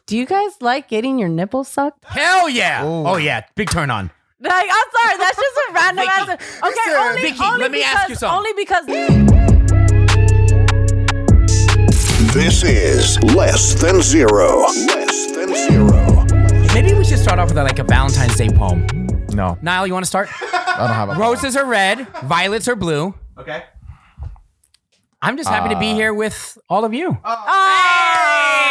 Do you guys like getting your nipples sucked? Hell yeah. Oh yeah. Big turn on. Like, I'm sorry, that's just a random answer. Okay, Vicky, only let me ask you something. Only because This is Less Than Zero. Less Than Zero. Maybe we should start off with like a Valentine's Day poem. No. Niall, you want to start? I don't have a Roses are red, violets are blue. Okay. I'm just happy to be here with all of you. Oh,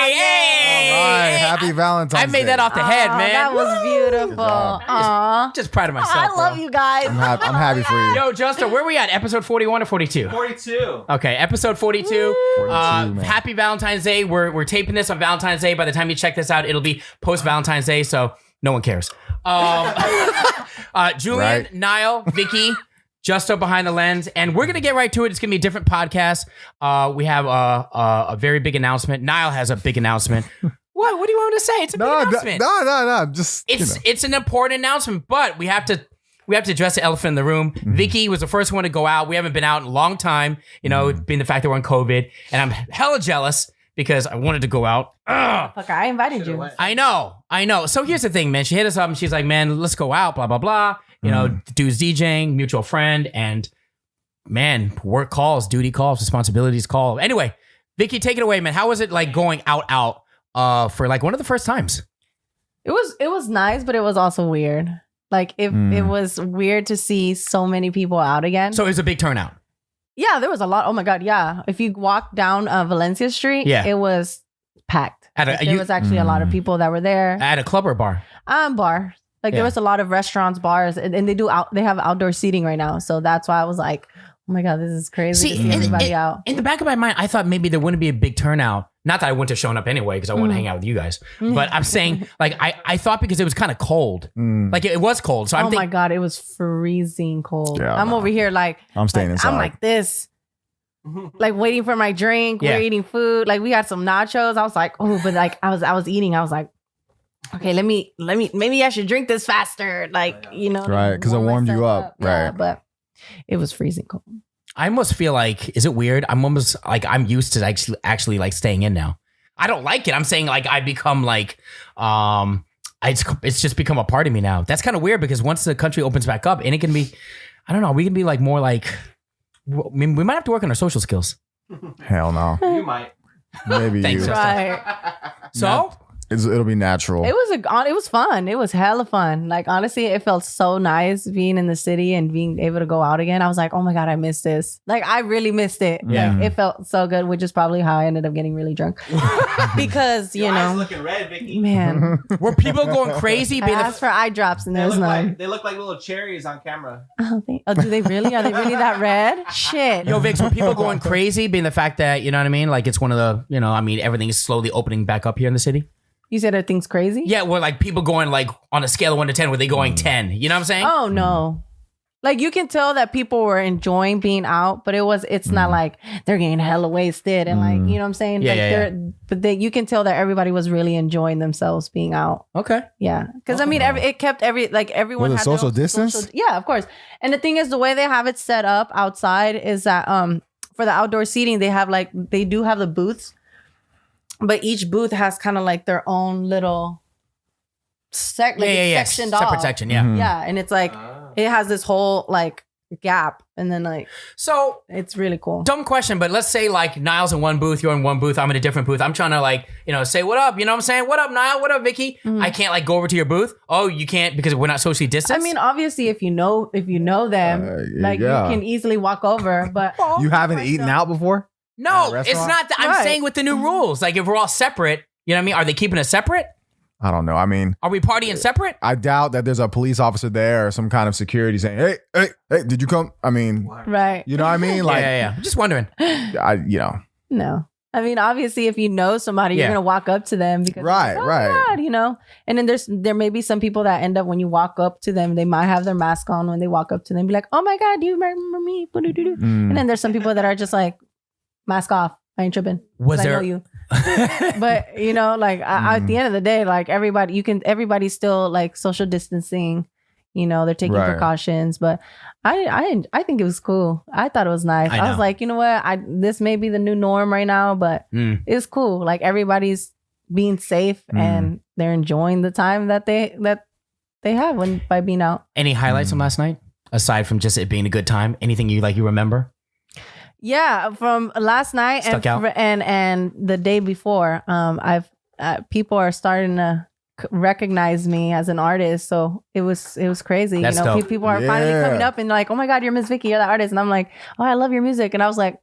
Hey! All right. Happy Valentine's I made Day. that off the head, man. That was beautiful. Aw. Just proud of myself. I love bro. you guys. I'm happy for you. Yo, Justin, where are we at? Episode 41 or 42? 42. Okay, episode 42. 42, man. Happy Valentine's Day. We're taping this on Valentine's Day. By the time you check this out, it'll be post-Valentine's Day, so no one cares. Julian, Right. Nile, Vicky, Justo behind the lens, and we're gonna get right to it. It's gonna be a different podcast. We have a very big announcement. Nile has a big announcement. What? What do you want me to say? It's a big announcement. No. Just It's an important announcement, but we have to address the elephant in the room. Vicky was the first one to go out. We haven't been out in a long time, being the fact that we're on COVID, and I'm hella jealous because I wanted to go out. Ugh. Fuck, I invited you. I know. So here's the thing, man. She hit us up and she's like, man, let's go out, blah, blah, blah. The dude's DJing, mutual friend, and man, work calls, duty calls, responsibilities call. Anyway, Vicky, take it away, man. How was it like going out for like one of the first times? It was nice, but it was also weird. Like it was weird to see so many people out again. So it was a big turnout. Yeah, there was a lot. Oh my God, yeah. If you walk down Valencia Street, it was packed. There was actually a lot of people that were there. At a club or bar? Bar. Like there was a lot of restaurants, bars, and they have outdoor seating right now. So that's why I was like, oh my God, this is crazy to see everybody out. In the back of my mind, I thought maybe there wouldn't be a big turnout. Not that I wouldn't have shown up anyway because I want to hang out with you guys. But I'm saying, like, I thought because it was kind of cold. Like, it was cold. So I'm my God, it was freezing cold. Yeah, I'm over here like... I'm staying inside. I'm like this. Like, waiting for my drink. Yeah. We're eating food. Like, we had some nachos. I was like, oh, but like, I was eating. I was like, okay, let me, maybe I should drink this faster. Like, Right, because it warmed you up. Yeah, Right. but it was freezing cold. I almost feel like, is it weird? I'm almost like, I'm used to actually like staying in now. I don't like it. I'm saying like I become like, it's just become a part of me now. That's kind of weird because once the country opens back up, and it can be, I don't know, we can be like more like, I mean, we might have to work on our social skills. Hell no. You might. Maybe Thanks, you. Justin. Right. So? It'll be natural. It was fun. It was hella fun. Like, honestly, it felt so nice being in the city and being able to go out again. I was like, oh my God, I missed this. Like, I really missed it. Yeah. Like, it felt so good, which is probably how I ended up getting really drunk. Because, Your eyes looking red, Vicky. man, Were people going crazy? I asked for eye drops and They there's look, none. like, they look like little cherries on camera. Oh, do they really? Are they really that red? Shit. Yo, Vix, were people going crazy being the fact that, you know what I mean? Like it's one of the, I mean, everything is slowly opening back up here in the city. You said everything's crazy? Yeah, well, like people going like on a scale of 1 to 10, were they going 10? You know what I'm saying? Oh, no. Like, you can tell that people were enjoying being out, but it's not like they're getting hella wasted and like, you know what I'm saying? Yeah, But you can tell that everybody was really enjoying themselves being out. Okay. Yeah. Because I mean, it kept everyone Was it had their social own distance? yeah, of course. And the thing is, the way they have it set up outside is that for the outdoor seating, they do have the booths, but each booth has kind of like their own little sectioned off. Separate section, yeah. Yeah, and it's like it has this whole like gap, and then like So, it's really cool. dumb question, but let's say like Niall's in one booth, you're in one booth, I'm in a different booth. I'm trying to like, say what up, you know what I'm saying? What up, Niall? What up, Vicky? I can't like go over to your booth. Oh, you can't because we're not socially distanced? I mean, obviously, if you know them, like yeah. you can easily walk over. But You haven't eaten out before? no, at a it's restaurant? not that. I'm Right. saying with the new rules, like if we're all separate, you know what I mean? Are they keeping us separate? I don't know. I mean, Are we partying separate? I doubt that there's a police officer there or some kind of security saying, hey, did you come? I mean, right, you know what I mean? Like, yeah. I'm just wondering. no. I mean, obviously, if you know somebody, Yeah. you're gonna walk up to them because Right, it's like, oh right. my God, And then there may be some people that end up when you walk up to them, they might have their mask on when they walk up to them, be like, oh my God, do you remember me? And then there's some people that are just like, mask off. I ain't tripping. Was 'Cause there- I know you. But at the end of the day, like everybody's still like social distancing. They're taking Right. precautions, but I think it was cool. I thought it was nice. I I was know. like, you know what? This may be the new norm right now, but it's cool. Like everybody's being safe and they're enjoying the time that they have by being out. Any highlights from last night aside from just it being a good time? Anything you remember? Yeah, from last night and the day before, people are starting to recognize me as an artist, so it was crazy. That's dope. People are finally coming up and like, oh my god, you're Miss Vicky, you're the artist, and I'm like, oh, I love your music, and I was like,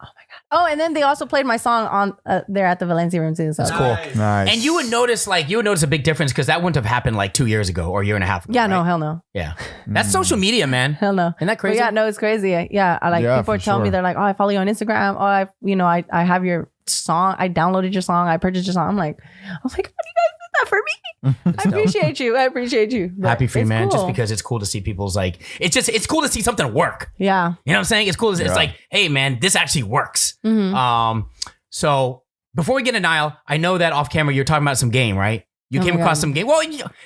oh my god. Oh, and then they also played my song on there at the Valencia room too. So that's cool. Nice. And you would notice a big difference because that wouldn't have happened like 2 years ago or a year and a half ago. yeah, right? no, hell no. Yeah, that's social media, man. Hell no. Isn't that crazy? But yeah, no, it's crazy. Yeah, people are telling me, they're like, oh, I follow you on Instagram. Oh, I have your song. I downloaded your song. I purchased your song. I'm like, oh my god, you guys did that for me. I appreciate you. But happy for you, man. cool. Just because it's cool to see people's it's cool to see something work. Yeah. You know what I'm saying? It's cool. It's like, hey, man, this actually works. Mm-hmm. So before we get into Nile, I know that off camera you're talking about some game, right? You came across some game. Well,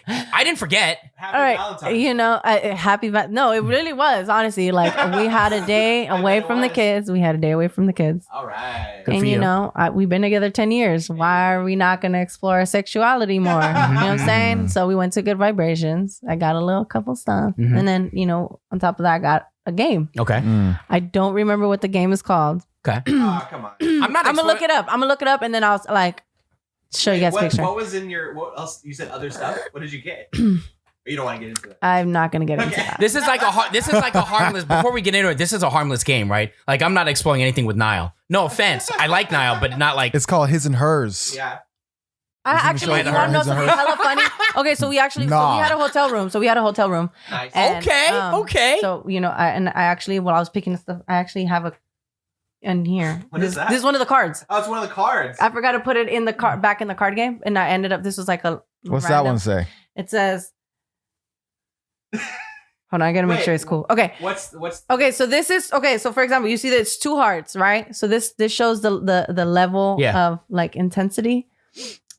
I didn't forget. Happy All right, Valentines. No, it really was, honestly. Like, we had a day away from the kids. All right. Good and for you. We've been together 10 years. Why are we not going to explore our sexuality more? You know what I'm saying? So we went to Good Vibrations. I got a couple stuff. And then, on top of that, I got a game. Okay. I don't remember what the game is called. Okay. Oh, come on. I'm going to look it up. And then I'll show you guys a picture. What was in what else? You said other stuff. What did you get? Or you don't want to get into that? I'm not going to get into that. This is like a harmless. Before we get into it, this is a harmless game, right? Like, I'm not exploring anything with Nile. No offense, I like Nile, but not like. It's called His and Hers. Yeah. I actually, you want to know something hella funny? Okay, so we had a hotel room. Nice. And, Okay. So, I actually, while I was picking stuff, I actually have a in here. What is that? This is one of the cards. Oh, it's one of the cards. I forgot to put it in the card back in the card game, and I ended up. This was like a. What's that one say? It says. Hold on, I gotta make sure it's cool. Okay. What's Okay, so this is okay. So for example, you see that it's 2 hearts, right? So this shows the level of like intensity,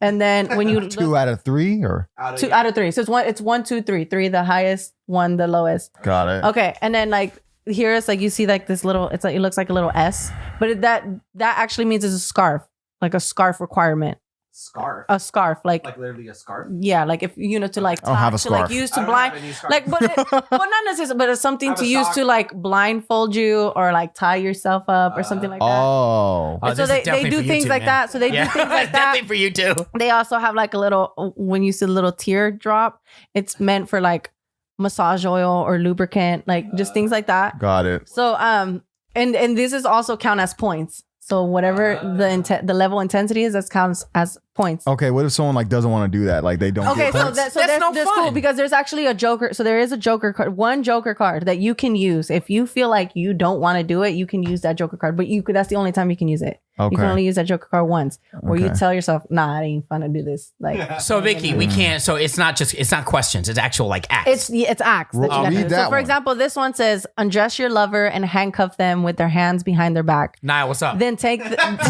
and then when you 2 out of 3 or 2 out of 3. So it's 1, 2, 3. 3 the highest, 1 the lowest. Got it. Okay, and then like. Here it's like you see like this little, it looks like a little S, but that actually means it's a scarf, like a scarf requirement. Scarf. A scarf, like literally a scarf. Yeah, like if to like I don't have a to like scarf. use to blind, like but well not necessarily, but it's something to use to like blindfold you or like tie yourself up or something like that. Oh, And so they do things like that. So they do things like that. Definitely for you too. They also have like a little, when you see a little tear drop, it's meant for like massage oil or lubricant, like just things like that. Got it. So and this is also count as points. So whatever the level intensity is, that counts as points. Okay, what if someone like doesn't want to do that? Like they don't. Okay, get so points? that's no fun. cool because there's actually a joker. So there is a joker card, one joker card that you can use if you feel like you don't want to do it. You can use that joker card, but that's the only time you can use it. Okay. You can only use that joker card once, or you Okay. tell yourself, "Nah, it ain't fun to do this." Like, So Vicky, we can't. So it's not questions. It's actual like acts. it's acts that you Read gotta do. So that for one. example, this one says, "Undress your lover and handcuff them with their hands behind their back. Niall, what's up? Then take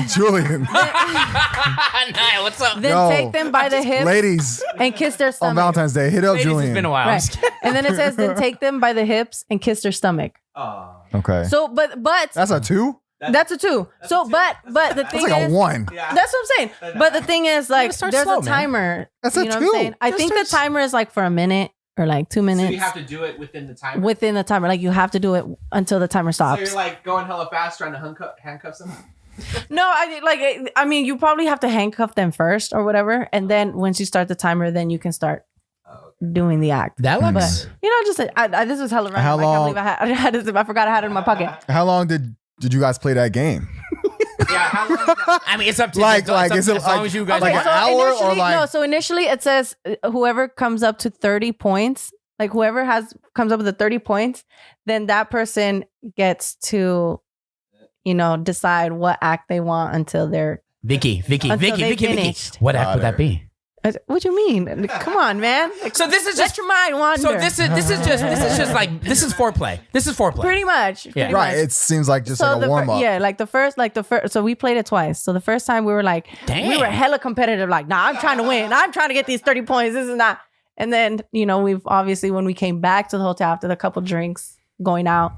Julian, Niall, what's up? then Yo, take them by the hips ladies, and kiss their on stomach." Valentine's Day, hit up Ladies, Julian. it's been a while. Right. And then it says, "Then take them by the hips and kiss their stomach." Oh. Okay, So, but that's a 2. that's a 2. So, but the thing That's like is, a 1. Yeah. that's what I'm saying. But the thing is, like, start there's slow, a man. timer. That's a you know 2. What I'm saying? I Just think the start- timer is like for a minute or like 2 minutes. So you have to do it within the time. Within the timer, like you have to do it until the timer So stops. you're like going hella fast trying to handcuff someone. No, I mean, you probably have to handcuff them first or whatever, and then once you start the timer, then you can start doing the act. That looks. But just this was hella random. How I can't long- believe I had this. I forgot I had it in my pocket. How long did you guys play that game? Yeah. How long is that? I mean, it's up to Like, it's up is to- it as long like- as you guys like want. an hour or initially, like- no. So initially, it says whoever comes up to 30 points, like whoever comes up with the 30 points, then that person gets to, decide what act they want until they're. Vicky. they finished. What act would that be? What do you mean? Come on, man. So this is Let just your mind wander. So this is like this is foreplay. This is foreplay. pretty much. Yeah. pretty Right. much. It seems like just like a the warm up. Yeah, like the first. So we played it twice. So the first time we were like, Damn. we were hella competitive. Like, nah, I'm trying to win. I'm trying to get these 30 points. This is not. And then we've obviously when we came back to the hotel after the couple drinks going out,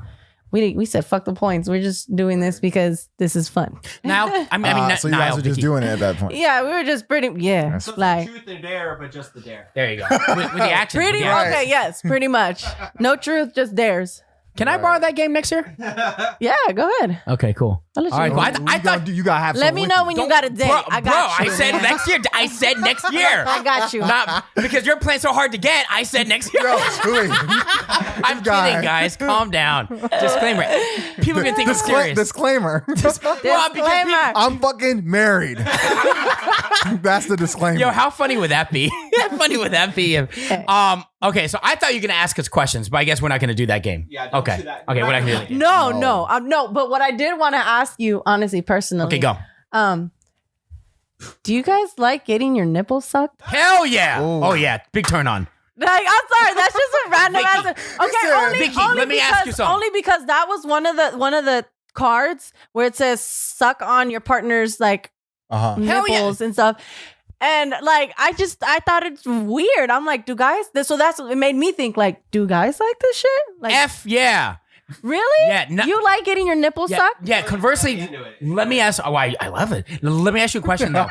we said fuck the points. We're just doing this because this is fun. Now, I mean, so you guys Nile, are just Vicky. doing it at that point. Yeah, we were just pretty. Yeah, So it's like truth and dare, but just the dare. There you go. With the action. pretty. with the action. Okay, yes, pretty much. No truth, just dares. Can I borrow that game next year? Yeah, go ahead. Okay, cool. I'll let you All right, know. cool. I thought. you gotta have. Let some me with know you. when you got a date. I got you. I said man. next year. I said next year. I got you. Not because you're playing so hard to get. I said next year. Yo, Julie, I'm guy. kidding, guys. Calm down. Disclaimer. People can think I'm serious. Disclaimer. Well, because Disclaimer. I'm fucking married. That's the disclaimer. Yo, how funny would that be? How funny would that be? Okay, so I thought you were gonna ask us questions, but I guess we're not gonna do that game. Yeah, don't okay. do that. Okay, we're not gonna do that game. No. But what I did want to ask you, honestly, personally. Okay, go. Do you guys like getting your nipples sucked? Hell yeah. Ooh. Oh yeah. Big turn on. Like, I'm sorry, that's just a random Vicky. answer. Okay, Listen, Vicky, only let me because, ask you something. Only because that was one of the cards where it says suck on your partner's like Uh-huh. Hell yeah. nipples and stuff. And like, I thought it's weird. I'm like, do guys? So it made me think like, do guys like this shit? Like, F yeah. really? Yeah, no- You like getting your nipples Yeah, sucked? yeah. Conversely, Into it. let me ask. Oh, I love it. Let me ask you a question though.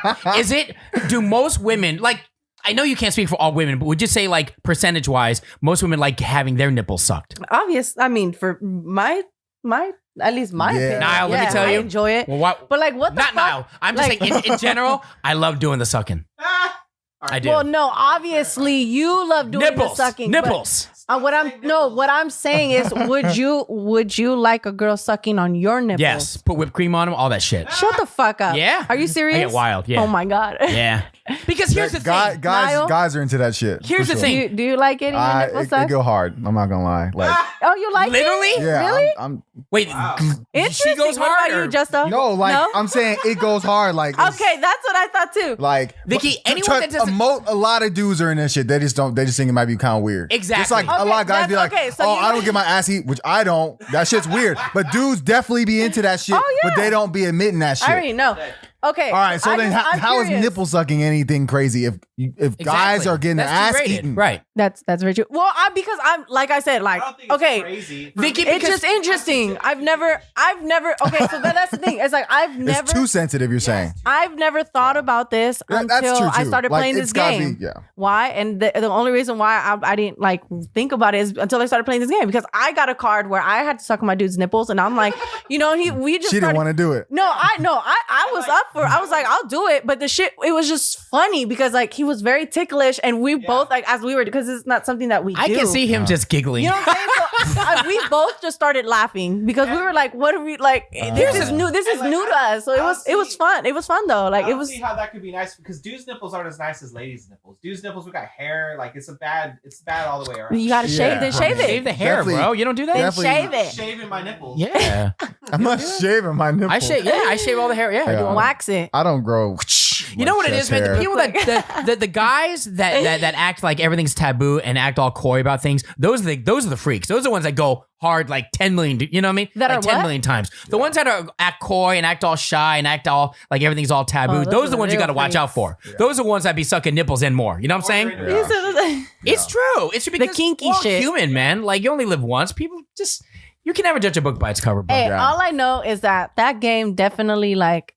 Do most women like? I know you can't speak for all women, but would you say like percentage wise, most women like having their nipples sucked? Obvious. I mean, for my at least my Yeah. opinion. Niall, let me tell I you. enjoy it. Well, what? But like, what the Not fuck? Nile. I'm just Like- saying in general. I love doing the sucking. I do. Well, no, obviously you love doing Nipples. the sucking. but, Nipples. what I'm saying is, would you like a girl sucking on your nipples? Yes. Put whipped cream on them. All that shit. Shut the fuck up. Yeah. Are you serious? I get wild. Yeah. Oh my god. Yeah. Because here's the thing. Niall? Guys are into that shit. Here's for the sure. thing. Do you like getting your nipples It sucked? go hard. I'm not gonna lie. Like, Oh, you like Literally? it? yeah, Really? I'm Wait. Interesting. She goes What hard. about or- you, Justo? no, like No? I'm saying it goes hard. Like, it's- Okay, that's what I thought too. like Vicky, but- anyone that doesn't- a lot of dudes are in this shit. They just think it might be kind of weird. Exactly. Just like a Okay, lot of guys be like, that's- okay, so oh, you- I don't get my ass eat, which I don't. That shit's weird. But dudes definitely be into that shit. Oh, yeah. But they don't be admitting that shit. I already know. Okay. All right, so I then just- I'm how is curious. nipple sucking anything crazy if guys Exactly. are getting their That's ass G-rated. eaten? Right. That's very true. Well, because I'm like I said, like I don't think it's okay. crazy. Vicky, It's because- just interesting. I've never. Okay, so that's the thing. It's like I've never. It's too sensitive. You're saying I've never thought about this Yeah, that's until true, I too. started Like, playing it's this gotta game. be- yeah. Why? And the only reason why I didn't like think about it is until I started playing this game because I got a card where I had to suck on my dude's nipples, and I'm like, we just she didn't started- want to do it. No, I was up for. I was like, I'll do it, but the shit. It was just funny because like he was very ticklish, and we both like as we were because it's not something that we I do. can see him just giggling. You know what I'm saying? So we both just started laughing because we were like, "What are we like? This is new. This is like, new to us." So it was fun. It was fun though. Like I it don't was. see how that could be nice because dudes' nipples aren't as nice as ladies' nipples. Dudes' nipples, we got hair. Like it's bad all the way around. You gotta shave. Then shave it. Shave the hair, Definitely. bro. You don't do that? Then Definitely. shave it. Shaving my nipples. Yeah. I'm not shaving my nipples. I shave. Yeah, I shave all the hair. Yeah. I Yeah. do all that. Wax it. I don't grow. You know what it is, man? The people Like- the guys that act like everything's taboo and act all coy about things, those are the freaks. Those are the ones that go hard like 10 million, you know what I mean? That like are 10 what? million times. The ones that act coy and act all shy and act all like everything's all taboo, Oh, those are the ones you real got to watch out for. freaks. Those are the ones that be sucking nipples and more. You know what I'm saying? Yeah. It's true. It's because kinky we're all shit. human, man. Like you only live once. People just you can never judge a book by its cover, bro. Hey, Yeah. all I know is that game definitely like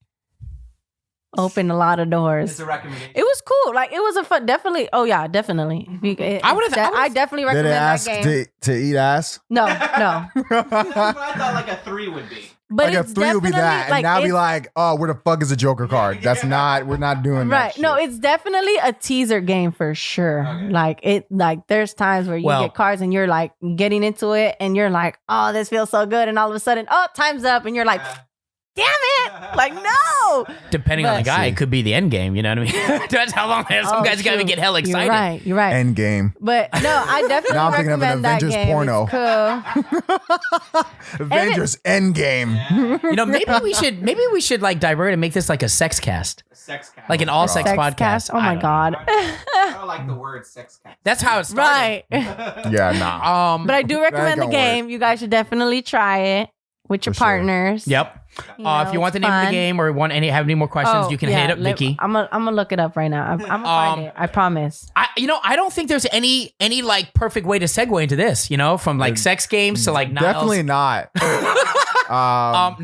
opened a lot of doors. It's a recommendation. It was cool. Like it was a fun. Definitely. Oh yeah, definitely. I definitely Did recommend they that ask game. to eat ass? No. That's what I thought like a 3 would be. But Like a it's 3 would be definitely, that, and now be it's- like, oh, where the fuck is the Joker card? That's not. We're not doing that. right. No, shit. it's definitely a teaser game for sure. Okay. Like there's times where you Well- get cards and you're like getting into it and you're like, oh, this feels so good, and all of a sudden, oh, time's up, and you're like, damn it, like no. Depending on the But- guy, it could be the end game. You know what I mean? Depends how long. Some Oh, guys gotta true. get hella excited. You're right. End game. But no, I definitely Now I'm thinking of an recommend that Avengers game. porno. It's cool. Avengers Endgame. You know, maybe we should like divert and make this like a sex cast, Sex cast. like an all sex Sex podcast. cast. Oh I my don't god. know. I don't like the word sex cast. That's how it started. Right. Yeah, nah. But I do recommend the gonna game. You guys should definitely try it. with your For sure. partners. Yep. You know, If you want the it's name of the fun. game or have any more questions, you can hit up Vicky. I'm gonna look it up right now. I'm gonna find it. I promise. I don't think there's any like perfect way to segue into this, from like sex games to like Niles. Definitely not. Now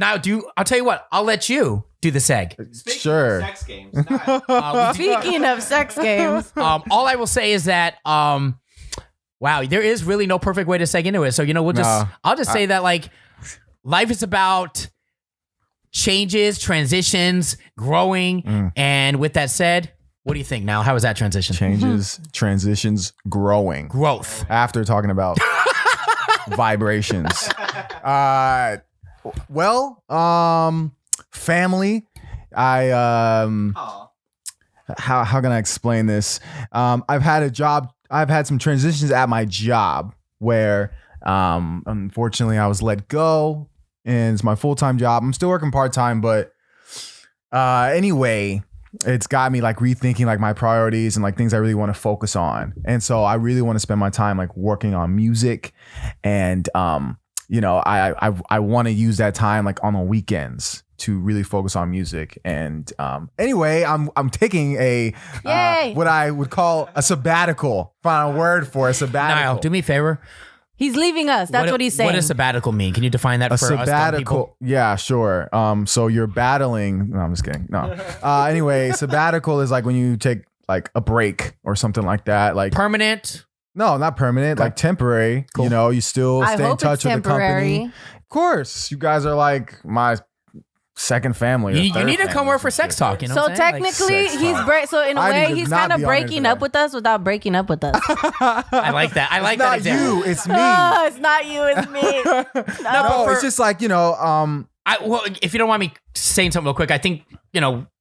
I'll tell you what, I'll let you do the seg. Speaking Sure. of sex games, Nile, Speaking of sex games, All I will say is that wow, there is really no perfect way to seg into it. So I'll just say that like life is about changes, transitions, growing, and with that said, what do you think now? How was that transition? Changes, transitions, growing. Growth. After talking about vibrations. Family. aw. How can I explain this? I've had some transitions at my job where unfortunately I was let go, and it's my full-time job. I'm still working part-time, but anyway, it's got me like rethinking like my priorities and like things I really want to focus on. And so I really want to spend my time like working on music, and I want to use that time like on the weekends to really focus on music. And anyway, I'm taking a what I would call a sabbatical. Find a word for a sabbatical. Niall, do me a favor. he's leaving us. That's what he's saying. What does sabbatical mean? Can you define that A for us dumb sabbatical, people? yeah, sure. So you're battling. No, I'm just kidding. No. Anyway, sabbatical is like when you take like a break or something like that. Like Permanent. no, not permanent. Okay. Like temporary. Cool. You still I stay in hope touch it's with the company. temporary. Of course, you guys are like my second family. or You third need to come family work or for some Sex shit. Talk. You know So what I'm saying? Like, technically, sex so in a I need way, to he's not kind of be on there breaking today. up with us without breaking up with us. I like that. I like that It's not example. you. It's me. Oh, it's not you, it's me. No, for- it's just like Well, if you don't want me saying something real quick, I think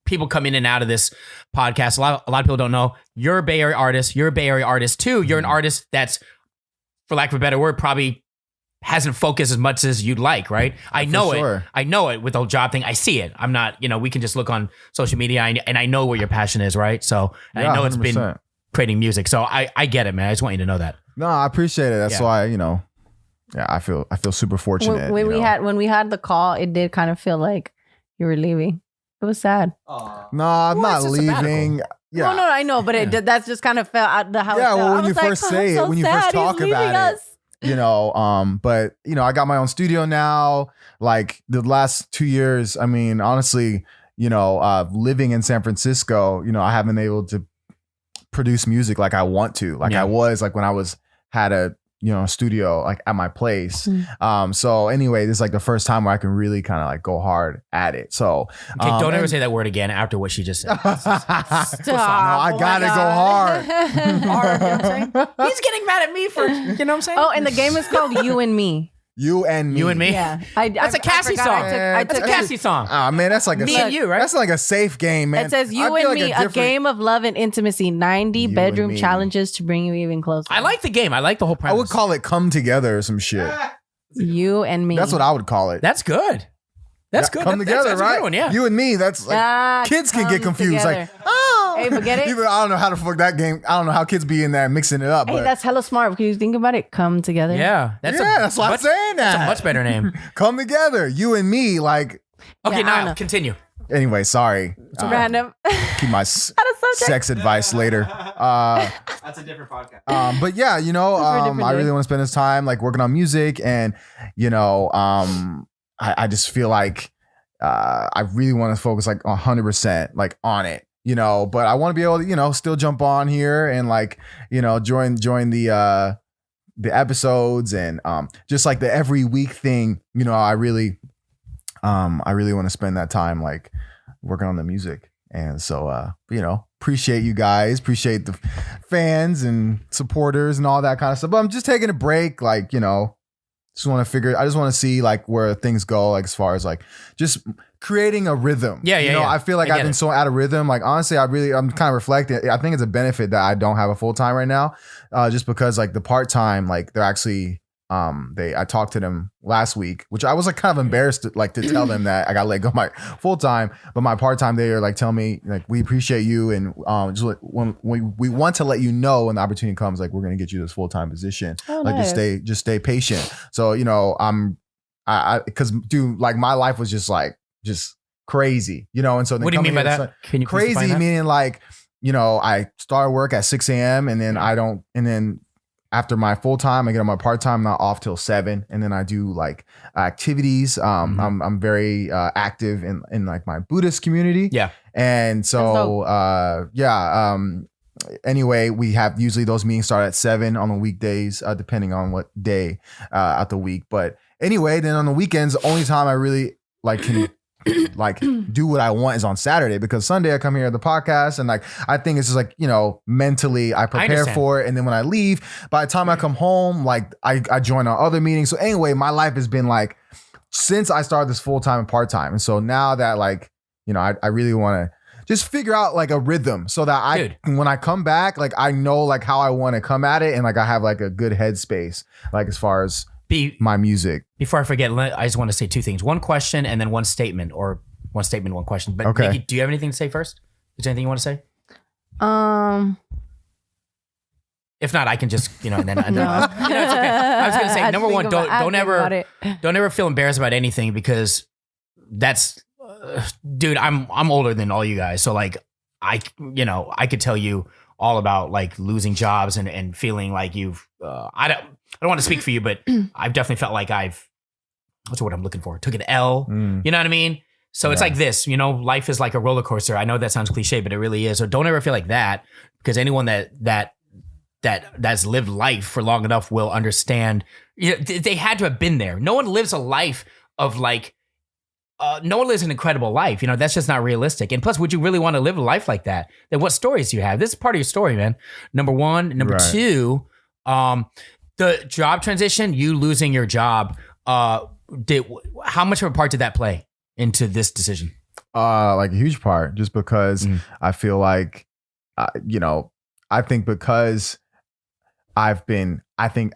people come in and out of this podcast. A lot of people don't know you're a Bay Area artist. You're a Bay Area artist too. You're an artist that's, for lack of a better word, probably hasn't focused as much as you'd like, right? I know sure. it. I know it with the whole job thing. I see it. I'm not. We can just look on social media, and I know where your passion is, right? So and I know it's been 100%. creating music. So I get it, man. I just want you to know that. No, I appreciate it. That's Yeah. why yeah, I feel super fortunate. when we had the call, it did kind of feel like you were leaving. It was sad. Aw. No, I'm Well, not it's a sabbatical. leaving. Yeah. No, I know, but that's just kind of felt out the house. Yeah, well, when I you was like, first "Oh, say I'm it, so when you first sad. He's talk leaving about it, us." But I got my own studio now. Like the last 2 years, I mean, honestly, living in San Francisco, I haven't been able to produce music like I want to, like Yeah. I was like when I had a studio like at my place. Mm. So anyway, this is like the first time where I can really kind of like go hard at it. So Okay, don't ever and- say that word again after what she just said. No, I Oh my gotta go God. Hard, you know what I'm saying? He's getting mad at me for, you know what I'm saying? Oh, and the game is called You and Me. You and me. You and me? Yeah, That's a Cassie forgot song. I That's a took Cassie song. Ah, man, that's like a Me and you, right? That's like a safe game, man. It says I You feel and like Me, a different- game of love and intimacy, 90 You and bedroom me. challenges to bring you even closer. I like the game. I like the whole I premise. would call it "Come Together" or some shit. You and Me. That's what I would call it. That's good. That's Yeah, good. Come That's together, a right? good one, yeah. You and me. That's like Ah, kids can get come confused. together. Like, oh, Hey, forget it. Even I don't know how to fuck that game. I don't know how kids be in there mixing it up. Hey, but that's hella smart. Can you think about it? Come together. Yeah. that's why I'm saying that. That's a much better name. Come together, you and me. Like, Okay, Yeah, I now know. continue. anyway, sorry. It's random. Keep my Out of subject. sex advice later. That's a different podcast. But yeah, for a different I really day. want to spend this time like working on music, and I just feel like I really want to focus like 100% like on it, but I want to be able to still jump on here and like join the episodes and just like the every week thing. I really want to spend that time like working on the music. And so appreciate you guys, appreciate the fans and supporters and all that kind of stuff. But I'm just taking a break, like, I just want to see like where things go, like as far as like just creating a rhythm. Yeah, yeah, yeah. I feel like I I've get been it. so out of rhythm. Like honestly, I'm kind of reflecting. I think it's a benefit that I don't have a full time right now, just because like the part time, like they're actually I talked to them last week, which I was like kind of embarrassed to tell them that I got let go my full time, but my part time they are like telling me like we appreciate you and just like, when we want to let you know when the opportunity comes, like we're gonna get you this full time position. Oh, Like nice. just stay patient. So I because dude, like my life was just crazy, you know. And so What do you mean by that? Can you please define crazy that? meaning like, you know, I start work at 6 a.m. and then after my full time, I get on my part time, not off till 7, and then I do like activities. I'm very active in like my Buddhist community. Yeah. And so anyway, we have usually those meetings start at 7 on the weekdays, depending on what day out the week. But anyway, then on the weekends, the only time I really like can like do what I want is on Saturday, because Sunday I come here at the podcast and like I think it's just like, you know, mentally I prepare understand. for it, and then when I leave, by the time I come home, like I join on other meetings. So anyway, my life has been like since I started this full time and part time, and so now that like, you know, I really want to just figure out like a rhythm so that when I come back, like I know like how I want to come at it, and like I have like a good headspace like as far as my music. Before I forget, I just want to say two things. One question and then one statement, or one statement, one question. But okay. Vicky, do you have anything to say first? Is there anything you want to say? If not, I can just, you know, and then no. You know, it's okay. I was gonna say, number one, don't ever feel embarrassed about anything, because that's, dude, I'm older than all you guys, so like I could tell you all about like losing jobs and feeling like you've I don't want to speak for you, but I've definitely felt like what's the word I'm looking for? Took an L. You know what I mean? So it's like this, you know, life is like a roller coaster. I know that sounds cliche, but it really is. So don't ever feel like that, because anyone that's lived life for long enough will understand. You know, they had to have been there. No one lives a life of like, no one lives an incredible life. You know, that's just not realistic. And plus, would you really want to live a life like that? Then what stories do you have? This is part of your story, man. Number one. Number two, the job transition, you losing your job, how much of a part did that play into this decision? Like a huge part, just because I feel like, you know, I think because I've been,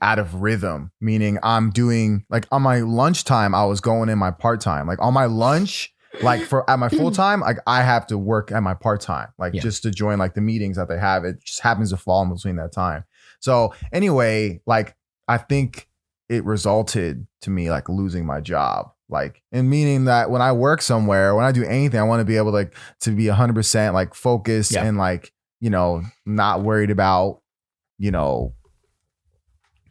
out of rhythm, meaning I'm doing like on my lunchtime, I was going in my part-time, like on my lunch, like at my full-time, like I have to work at my part-time, like just to join like the meetings that they have. It just happens to fall in between that time. So anyway, like I think it resulted to me like losing my job, like, and meaning that when I work somewhere, when I do anything, I want to be able to be 100% like focused and like, you know, not worried about, you know,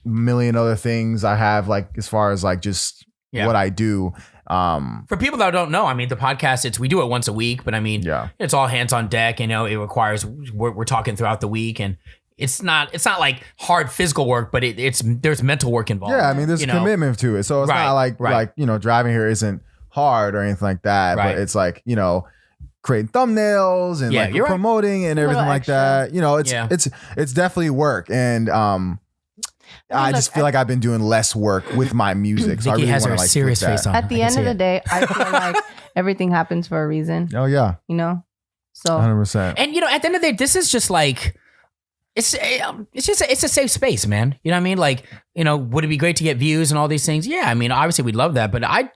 million other things I have, like as far as like just what I do. For people that don't know, I mean, the podcast, we do it once a week, but I mean, it's all hands on deck. You know, it requires we're talking throughout the week, and it's not like hard physical work, but there's mental work involved. Yeah, I mean, there's a commitment to it, so it's not like you know, driving here isn't hard or anything like that. But it's like, you know, creating thumbnails and like promoting and everything like that. You know, it's definitely work, and I just feel like I've been doing less work with my music. So Vicky I really has want her to like serious face on. At the end of the day, I feel like everything happens for a reason. Oh yeah, you know, so 100%. And you know, at the end of the day, this is just like it's a safe space, man. You know what I mean? Like, you know, would it be great to get views and all these things? Yeah, I mean, obviously we'd love that, but I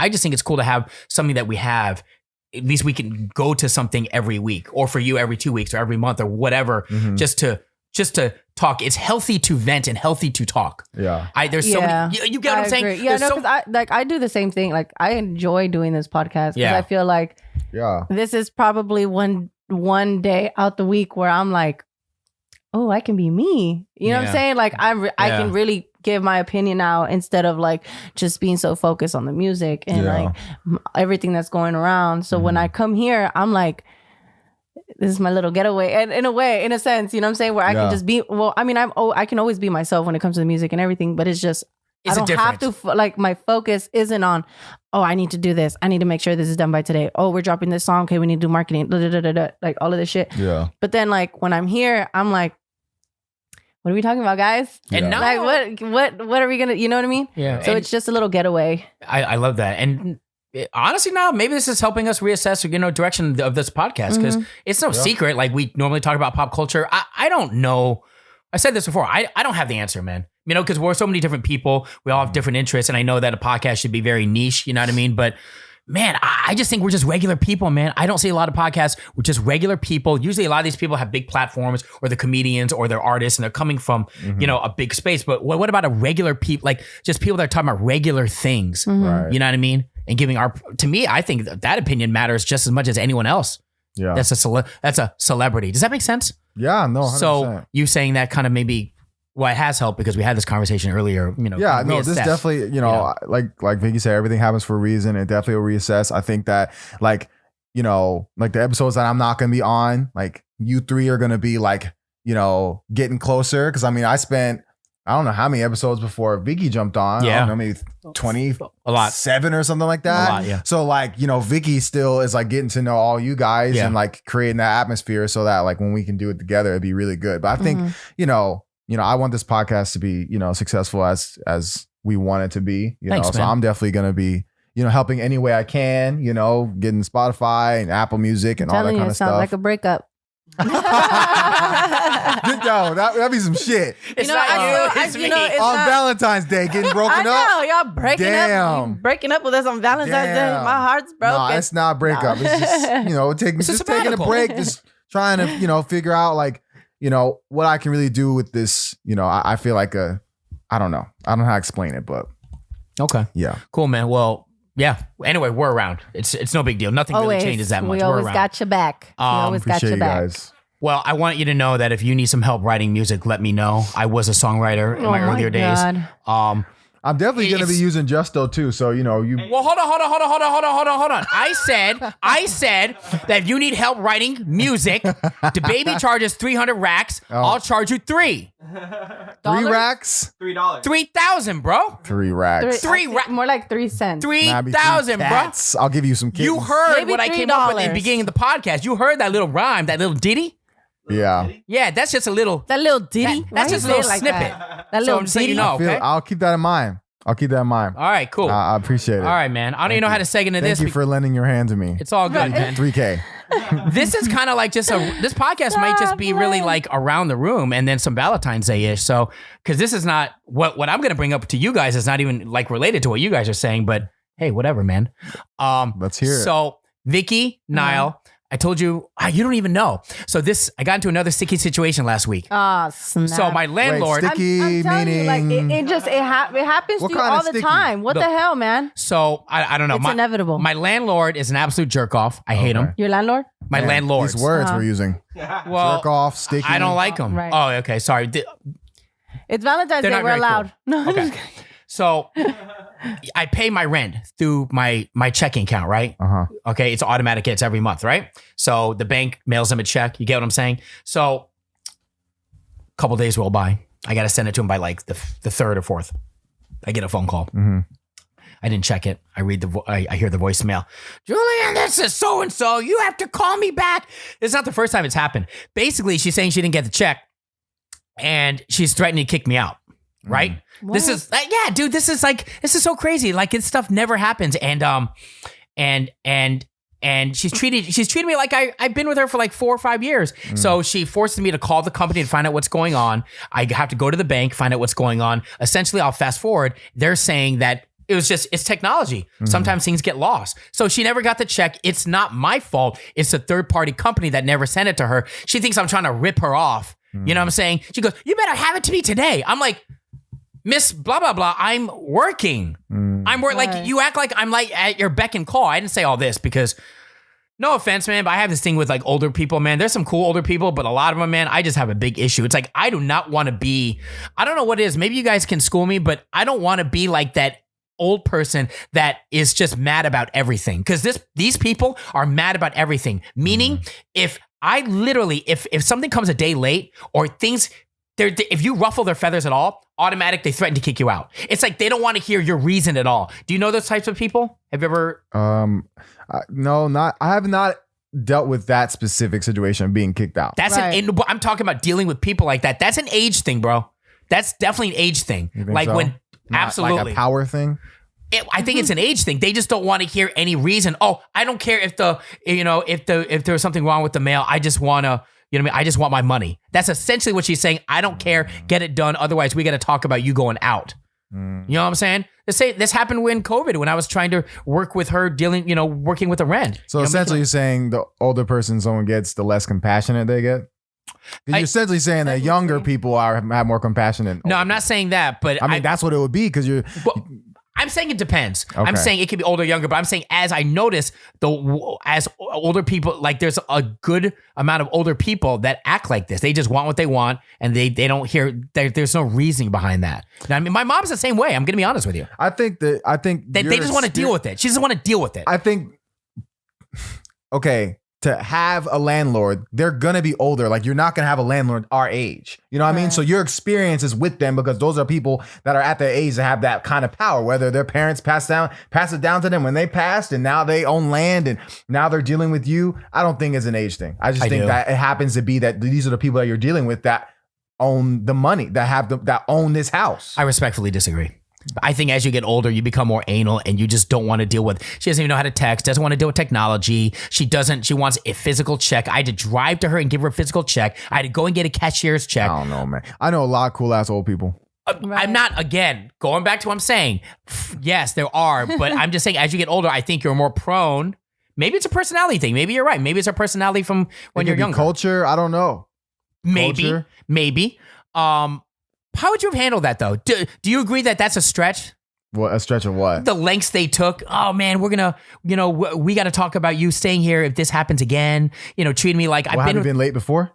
just think it's cool to have something that we have. At least we can go to something every week, or for you every 2 weeks or every month or whatever, just to talk. It's healthy to vent and healthy to talk. Yeah. There's so many, you get what I'm saying? Agree. Yeah, no, because I do the same thing. Like I enjoy doing this podcast because I feel like this is probably one day out the week where I'm like, oh, I can be me. You know what I'm saying? Like I can really give my opinion out instead of like just being so focused on the music and like everything that's going around. So when I come here, I'm like, this is my little getaway, and in a sense, you know what I'm saying, where I can just be. Well, I mean, I can always be myself when it comes to the music and everything, but it's just I don't have to like my focus isn't on. Oh, I need to do this. I need to make sure this is done by today. Oh, we're dropping this song. Okay, we need to do marketing. Like all of this shit. Yeah. But then like when I'm here, I'm like, what are we talking about, guys? And now, like what are we gonna? You know what I mean? Yeah. So it's just a little getaway. I love that. And honestly, now maybe this is helping us reassess, you know, direction of this podcast, because it's no secret. Like we normally talk about pop culture. I don't know. I said this before. I don't have the answer, man. You know, because we're so many different people. We all have different interests, and I know that a podcast should be very niche. You know what I mean? But man, I just think we're just regular people, man. I don't see a lot of podcasts. We're just regular people. Usually a lot of these people have big platforms, or the comedians or they're artists, and they're coming from, a big space. But what about a regular people, like just people that are talking about regular things? Right. You know what I mean? And giving to me, I think that opinion matters just as much as anyone else. Yeah. That's a celebrity. Does that make sense? Yeah, no, 100%. So you saying that kind of maybe, well, it has helped because we had this conversation earlier, Yeah, no, this reassess. definitely, like Vicky said, everything happens for a reason. It definitely will reassess. I think that like the episodes that I'm not going to be on, like you three are going to be like, getting closer. Cause I mean, I spent, I don't know how many episodes before Vicky jumped on. Yeah. I don't know, maybe 27 or something like that. A lot, yeah. So like, Vicky still is like getting to know all you guys and like creating that atmosphere so that like when we can do it together, it'd be really good. But I think, I want this podcast to be, successful as we want it to be, Thanks, so man. I'm definitely going to be, helping any way I can, getting Spotify and Apple Music and all that kind of sounds stuff. like a breakup. Yo, that'd be some shit. It's You know, not I you, feel- it's I- me. you know, it's On not- Valentine's Day, getting broken I up. know y'all breaking Damn. up, breaking up with us on Valentine's Day. Damn. My heart's broken. No, it's not breakup. No. It's just, taking It's a just taking a sabbatical. break, just trying to, figure out like, what I can really do with this. I feel like I don't know. I don't know how to explain it, but Okay. yeah. Cool, man. Well, yeah. Anyway, we're around. It's no big deal. Nothing really changes that much. We We're always around. got your back. We always got Appreciate your you back. guys. Well, I want you to know that if you need some help writing music, let me know. I was a songwriter in my earlier days. God. I'm definitely going to be It's- using Justo too. So, you. Well, hold on. I said that if you need help writing music, the baby charges 300 racks. Oh. I'll charge you 3. 3 racks? $3. 3,000, bro. 3 racks. More like 3 cents. 3,000, bro. Cats. I'll give you some kittens. You heard Maybe what I came up with in the $3. beginning of the podcast. You heard that little rhyme, that little ditty. Yeah. Yeah, that's just a little. That little ditty. That's Why just you a little say it like snippet. That, that So little I'm just letting ditty. you know. Okay. I'll keep that in mind. All right, cool. I appreciate it. All right, man. I don't even know how to seg into Thank this. you for lending your hand to me. It's all good, man. 3K. This is kind of like just this podcast might just be really like around the room and then some Valentine's Day-ish. So, because this is not what I'm going to bring up to you guys is not even like related to what you guys are saying, but hey, whatever, man. Let's hear it. So, Vicky, Nile, I told you, you don't even know. So I got into another sticky situation last week. Oh, snap. So my landlord. Wait, sticky I'm telling you, like meaning. it happens What to you kind of all the sticky? time. What the hell, man? So I don't know. It's inevitable. My landlord is an absolute jerk off. I hate him. Your landlord? My Man, landlord. These words we're using. Well, Jerk off, sticky. I don't like him. Right. Oh, okay. Sorry. It's Valentine's They're Day. not We're very cool. allowed. No. Okay. So I pay my rent through my checking account, right? Uh-huh. Okay. It's automatic. It's every month, right? So the bank mails them a check. You get what I'm saying? So a couple days roll by. I got to send it to him by like the third or fourth. I get a phone call. Mm-hmm. I didn't check it. I read I hear the voicemail. Julian, this is so-and-so. You have to call me back. It's not the first time it's happened. Basically, she's saying she didn't get the check and she's threatening to kick me out. Right? This is yeah, dude. This is so crazy. Like this stuff never happens. And she's treated me like I've been with her for like 4 or 5 years. So she forces me to call the company and find out what's going on. I have to go to the bank, find out what's going on. Essentially, I'll fast forward. They're saying that it's technology. Sometimes things get lost. So she never got the check. It's not my fault. It's a third party company that never sent it to her. She thinks I'm trying to rip her off. You know what I'm saying? She goes, "You better have it to me today." I'm like, "Miss blah, blah, blah, I'm working. I'm working." Like, you act like I'm like at your beck and call. I didn't say all this because, no offense, man, but I have this thing with like older people, man. There's some cool older people, but a lot of them, man, I just have a big issue. It's like, I do not want to be, I don't know what it is. Maybe you guys can school me, but I don't want to be like that old person that is just mad about everything. Because these people are mad about everything. Meaning, if something comes a day late or things, if you ruffle their feathers at all, automatic, they threaten to kick you out. It's like they don't want to hear your reason at all. Do you know those types of people? Have you ever? No, not. I have not dealt with that specific situation of being kicked out. That's I'm talking about dealing with people like that. That's an age thing, bro. That's definitly an age thing. You think Like so? when Not absolutely like a power thing. I think it's an age thing. They just don't want to hear any reason. Oh, I don't care if if there's something wrong with the mail. I just want to. You know what I mean? I just want my money. That's essentially what she's saying. I don't care. Get it done. Otherwise, we got to talk about you going out. You know what I'm saying? This happened when COVID, when I was trying to work with her working with the rent. So essentially, you're saying the older person someone gets, the less compassionate they get. You're essentially saying that younger people have more compassion than. No, I'm not saying that, but I mean that's what it would be because you're. Well, I'm saying it depends. Okay. I'm saying it could be older or younger, but I'm saying as I notice, as older people, like there's a good amount of older people that act like this. They just want what they want, and they don't hear. There's no reasoning behind that. Now, I mean, my mom's the same way. I'm gonna be honest with you. I think they just want to deal with it. She doesn't want to deal with it. I think. Okay. To have a landlord, they're gonna be older. Like you're not gonna have a landlord our age. You know what I mean? So your experience is with them because those are people that are at their age that have that kind of power. Whether their parents pass it down to them when they passed, and now they own land, and now they're dealing with you. I don't think it's an age thing. I think that it happens to be that these are the people that you're dealing with that own the money, that own this house. I respectfully disagree. I think as you get older, you become more anal and you just don't want to deal with, she doesn't even know how to text, doesn't want to deal with technology. She wants a physical check. I had to drive to her and give her a physical check. I had to go and get a cashier's check. I don't know, man. I know a lot of cool ass old people. I'm not, again, going back to what I'm saying. Yes, there are, but I'm just saying as you get older, I think you're more prone. Maybe it's a personality thing. Maybe you're right. Maybe it's a personality from when you're younger. Culture, I don't know. Maybe. How would you have handled that though? Do you agree that that's a stretch? What, a stretch of what? The lengths they took. Oh man, we're gonna, we got to talk about you staying here if this happens again. Treating me like I've been late before.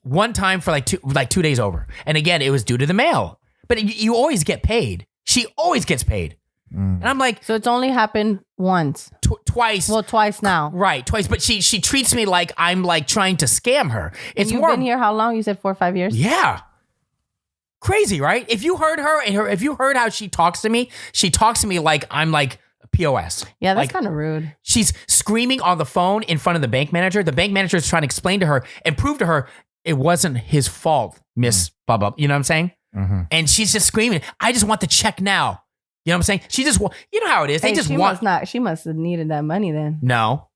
One time for like 2 days over, and again it was due to the mail. But you always get paid. She always gets paid, and I'm like, so it's only happened once, twice. Well, twice now, right? Twice, but she treats me like I'm like trying to scam her. It's You've been here how long? You said 4 or 5 years. Yeah. Crazy, right? If you heard her if you heard how she talks to me like I'm like POS. Yeah, that's like, kind of rude. She's screaming on the phone in front of the bank manager. The bank manager is trying to explain to her and prove to her it wasn't his fault, Miss blah blah. You know what I'm saying? Mm-hmm. And she's just screaming, I just want the check now. You know what I'm saying? She just, you know how it is. They just want. She must have needed that money then. No.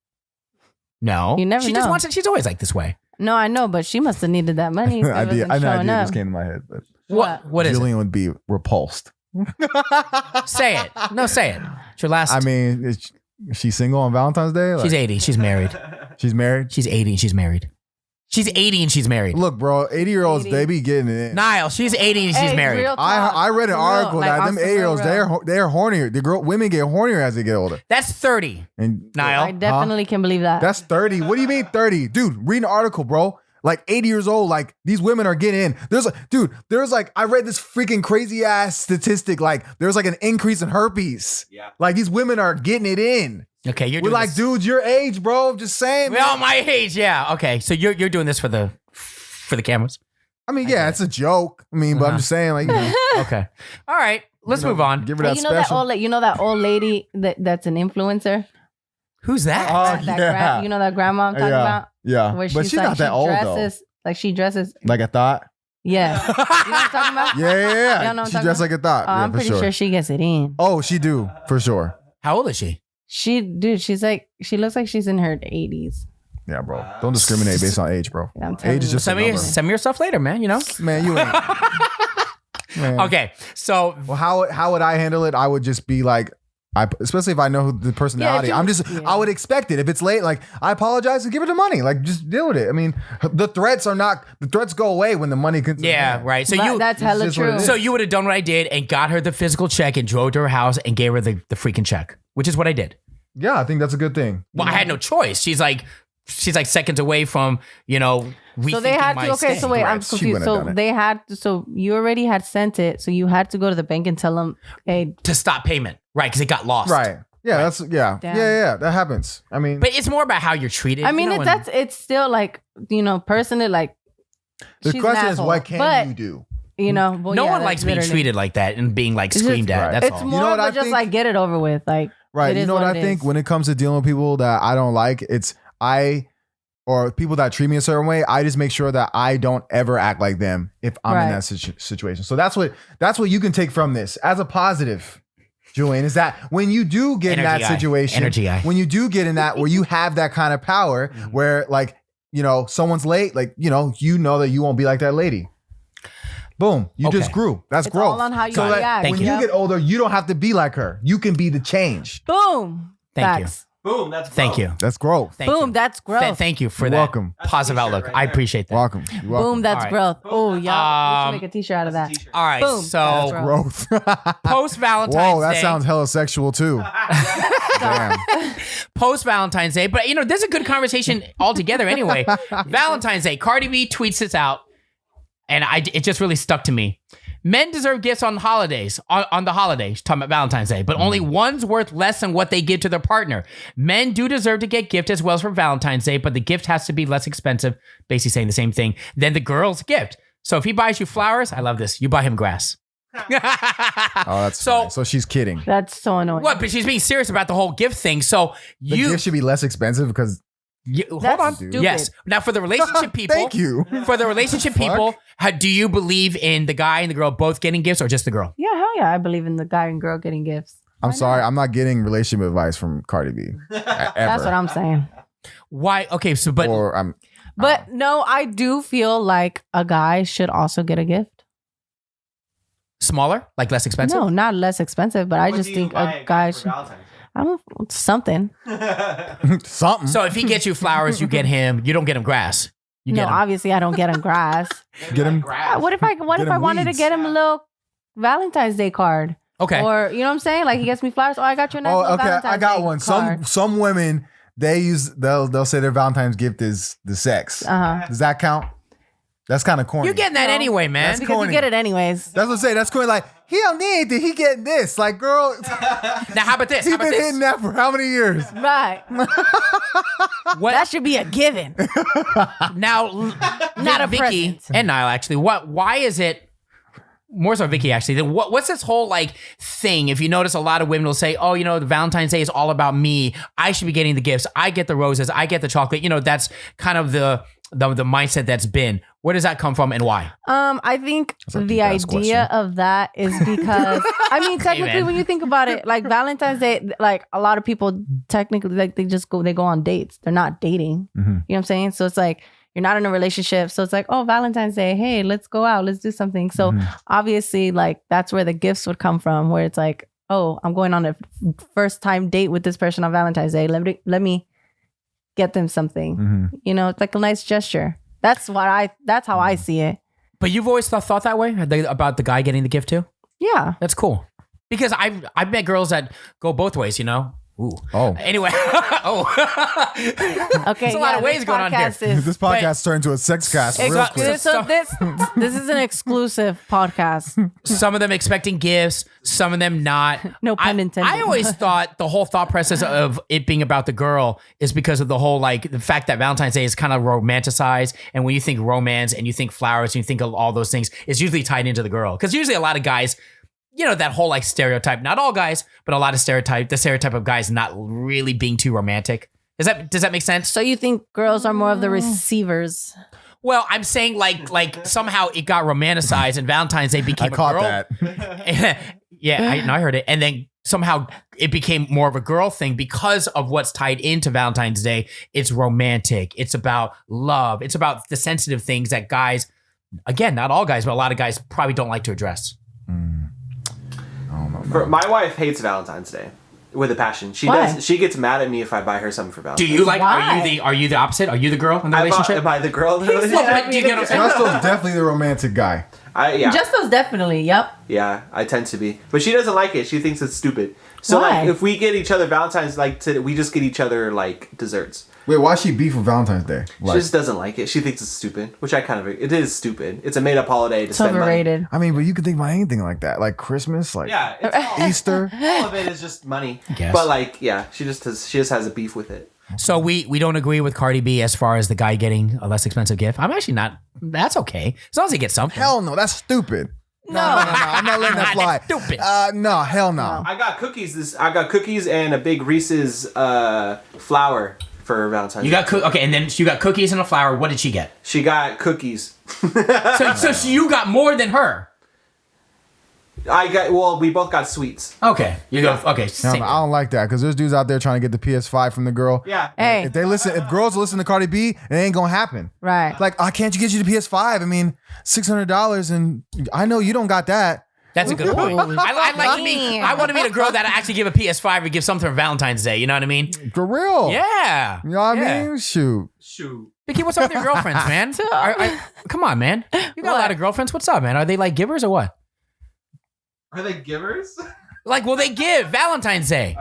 You never know. She just wants it. She's always like this way. No, I know, but she must have needed that money. I know idea just came to my head, but what is Julian would be repulsed. Say it. No, say it. It's your last. I mean, is she single on Valentine's Day? She's 80. She's married. She's married? She's 80 and she's married. She's 80 and she's married. Look, bro, 80-year-olds, they be getting it in. Nile, she's 80 and she's married. I read an article that them 80-year-olds, they're hornier. Women get hornier as they get older. That's 30. And Nile. I definitely can believe that. That's 30. What do you mean 30? Dude, read an article, bro. Like 80 years old, like these women are getting in. There's like, I read this freaking crazy ass statistic. Like there's like an increase in herpes. Yeah. Like these women are getting it in. Okay, we're like, dude, your age, bro. I'm just saying. Well, my age, yeah. Okay, so you're doing this for the cameras. I mean, yeah, it's a joke. I mean, but I'm just saying, like, okay, all right, let's move on. Give her that special. That old lady that's an influencer. Who's that? You know that grandma I'm talking about? Yeah, where but she's not that old though. Like she dresses like a thought. Yeah, you know what I'm talking about? Yeah. She dressed like a thought. I'm pretty sure she gets it in. Oh, she do for sure. How old is she? She looks like she's in her 80s. Yeah, bro. Don't discriminate based on age, bro. Age is just send me your stuff later, man. You know, man, you ain't. Man. Okay, so how would I handle it? I would just be like, especially if I know the personality, I would expect it. If it's late, like I apologize and give her the money. Like just deal with it. I mean, the threats go away when the money comes. Yeah, right. So that's hella true. So you would have done what I did and got her the physical check and drove to her house and gave her the freaking check, which is what I did. Yeah, I think that's a good thing. Well, I had no choice. She's like seconds away from, rethinking so they had to, stance. so wait, I'm confused. So they had to, so you already had sent it, so you had to go to the bank and tell them, hey, to stop payment, right? Because it got lost, right? Yeah, that's yeah. That happens. I mean, but it's more about how you're treated. I mean, it's still like personally, like the question is, what can you do? No one likes being treated like that and being like screamed at. That's all. It's more of just like get it over with, like. Right. You know what I think when it comes to dealing with people that I don't like, or people that treat me a certain way, I just make sure that I don't ever act like them if I'm in that situation. So that's what you can take from this as a positive, Julian, is that when you do get in that situation, when you do get in that where you have that kind of power where like, someone's late, like, you know that you won't be like that lady. Boom. You just Okay. grew. That's It's growth. all on how you so that react. Thank when you. you get older, you don't have to be like her. You can be the change. Boom. Thank you. Facts. Boom. That's Thank you. That's growth. Thank Boom. you. That's growth. Thank you for You're that. welcome. That's a Positive t-shirt outlook. right I there. appreciate that. Welcome. You're welcome. Boom. That's All right. growth. Oh, Boom, yeah. We should make a t-shirt out of that. T-shirt. All right. Boom. That's So growth. Growth. post Valentine's Whoa, that Day. sounds hella sexual too. Damn. Post Valentine's Day, but there's a good conversation altogether anyway. Valentine's Day, Cardi B tweets this out, and it just really stuck to me. Men deserve gifts on holidays, on the holidays, talking about Valentine's Day, but only one's worth less than what they give to their partner. Men do deserve to get gift as well as for Valentine's Day, but the gift has to be less expensive, basically saying the same thing, than the girl's gift. So if he buys you flowers, I love this, you buy him grass. Oh, that's So- fine. So she's kidding. That's so annoying. What? But she's being serious about the whole gift thing. So The you gift should be less expensive because hold That's on. stupid. Yes. Now for the relationship people, thank you. For the relationship people, do you believe in the guy and the girl both getting gifts or just the girl? Yeah, hell yeah. I believe in the guy and girl getting gifts. I'm sorry, I'm not getting relationship advice from Cardi B. That's what I'm saying. Why? Okay, so but Or I'm But no, I do feel like a guy should also get a gift. smaller, like less expensive. No, not less expensive, but I What just do you think buy a guy should. Valentine's? I don't something. something. So if he gets you flowers, you get him. You don't get him grass. You No, get him. obviously I don't get him grass. Get him- grass. What if I Get him wanted to weeds. get him a little Valentine's Day card? Okay. Or you know what I'm saying? Like he gets me flowers. Oh, I got you a nice Oh, little okay. Valentine's I got Day one. card. Some women they'll say their Valentine's gift is the sex. Uh-huh. Does that count? That's kind of corny. You're getting that No. anyway, man. That's Because corny. you get it anyways. That's what I'm saying. That's corny. Like he don't need it. He getting this. Like girl, Now, how about this? he How about been this? hitting that for how many years? Right. What? That should be a given. Now, Not a Vicky present. and Nile actually. Why is it? More so Vicky actually. Then what's this whole like thing? If you notice, a lot of women will say, "Oh, the Valentine's Day is all about me. I should be getting the gifts. I get the roses. I get the chocolate." That's kind of the mindset that's been. Where does that come from and why? I think a the deep-ass idea of that is because I mean technically man. when you think about it, like Valentine's Day, like a lot of people technically like they go on dates. They're not dating. Mhm. You know what I'm saying? So it's like you're not in a relationship. So it's like, oh, Valentine's Day, hey, let's go out, let's do something. So obviously, like that's where the gifts would come from, where it's like, oh, I'm going on a first time date with this person on Valentine's Day. Let me get them something. Mhm. It's like a nice gesture. That's how I see it. But you've always thought that way about the guy getting the gift too. Yeah. That's cool. Because I've met girls that go both ways. Ooh. Oh, Anyway. Oh. Okay. There's a lot of ways this going on here. podcast is- this podcast turned into a sex cast real Ex- quick. So this is an exclusive podcast. Some of them expecting gifts, some of them not. No pun intended. I always thought the whole thought process of it being about the girl is because of the whole the fact that Valentine's Day is kind of romanticized, and when you think romance and you think flowers and you think of all those things, it's usually tied into the girl because usually a lot of guys. That whole stereotype, not all guys, but a lot of the stereotype of guys not really being too romantic. Does that make sense? So you think girls are more of the receivers? Well, I'm saying like somehow it got romanticized and Valentine's Day I became a caught girl. that. Yeah, I heard it. And then somehow it became more of a girl thing because of what's tied into Valentine's Day. It's romantic. It's about love. It's about the sensitive things that guys, again, not all guys, but a lot of guys probably don't like to address. My wife hates Valentine's Day with a passion. Why? She gets mad at me if I buy her something for Do Valentine's. you like? Why? Are you the opposite? Are you the girl in the relationship? Am I the girl in the Well, relationship? but do you get what I'm saying? Russell's definitely the romantic guy. Yeah. Justo's definitely. Yep. Yeah, I tend to be. But she doesn't like it. She thinks it's stupid. So Why? if we get each other Valentine's, we just get each other desserts. Wait, why she beef for Valentine's Day? She just doesn't like it. She thinks it's stupid, which it is stupid. It's a made up holiday to It's spend money. overrated. I mean, but you can think about anything like that, like Christmas, like Yeah, it's all, Easter. all of it is just money. Guess. But she just has a beef with it. So we don't agree with Cardi B as far as the guy getting a less expensive gift. I'm actually not. That's okay as long as he gets something. Hell no, that's stupid. No, I'm not letting that fly. That's stupid. No, hell no. I got cookies. I got cookies and a big Reese's flour for Valentine's. You got okay, and then you got cookies and a flower. What did she get? She got cookies. So you got more than her. We both got sweets. Okay, you go. Okay, I same. don't like that because there's dudes out there trying to get the PS5 from the girl. Yeah. Hey, If girls listen to Cardi B, it ain't gonna happen. right. Like, can't you get you the PS5? I mean, $600, and I know you don't got that. That's a good point. Ooh. I like to be. I want to be the girl that actually give a PS5 or give something for Valentine's Day. You know what I mean? For real. Yeah. You know what Yeah. I mean? Shoot. Vicky, what's up with your girlfriends, man? Come on, man. You got a lot of girlfriends. What's up, man? Are they like givers or what? Are they givers? Like, will they give Valentine's Day?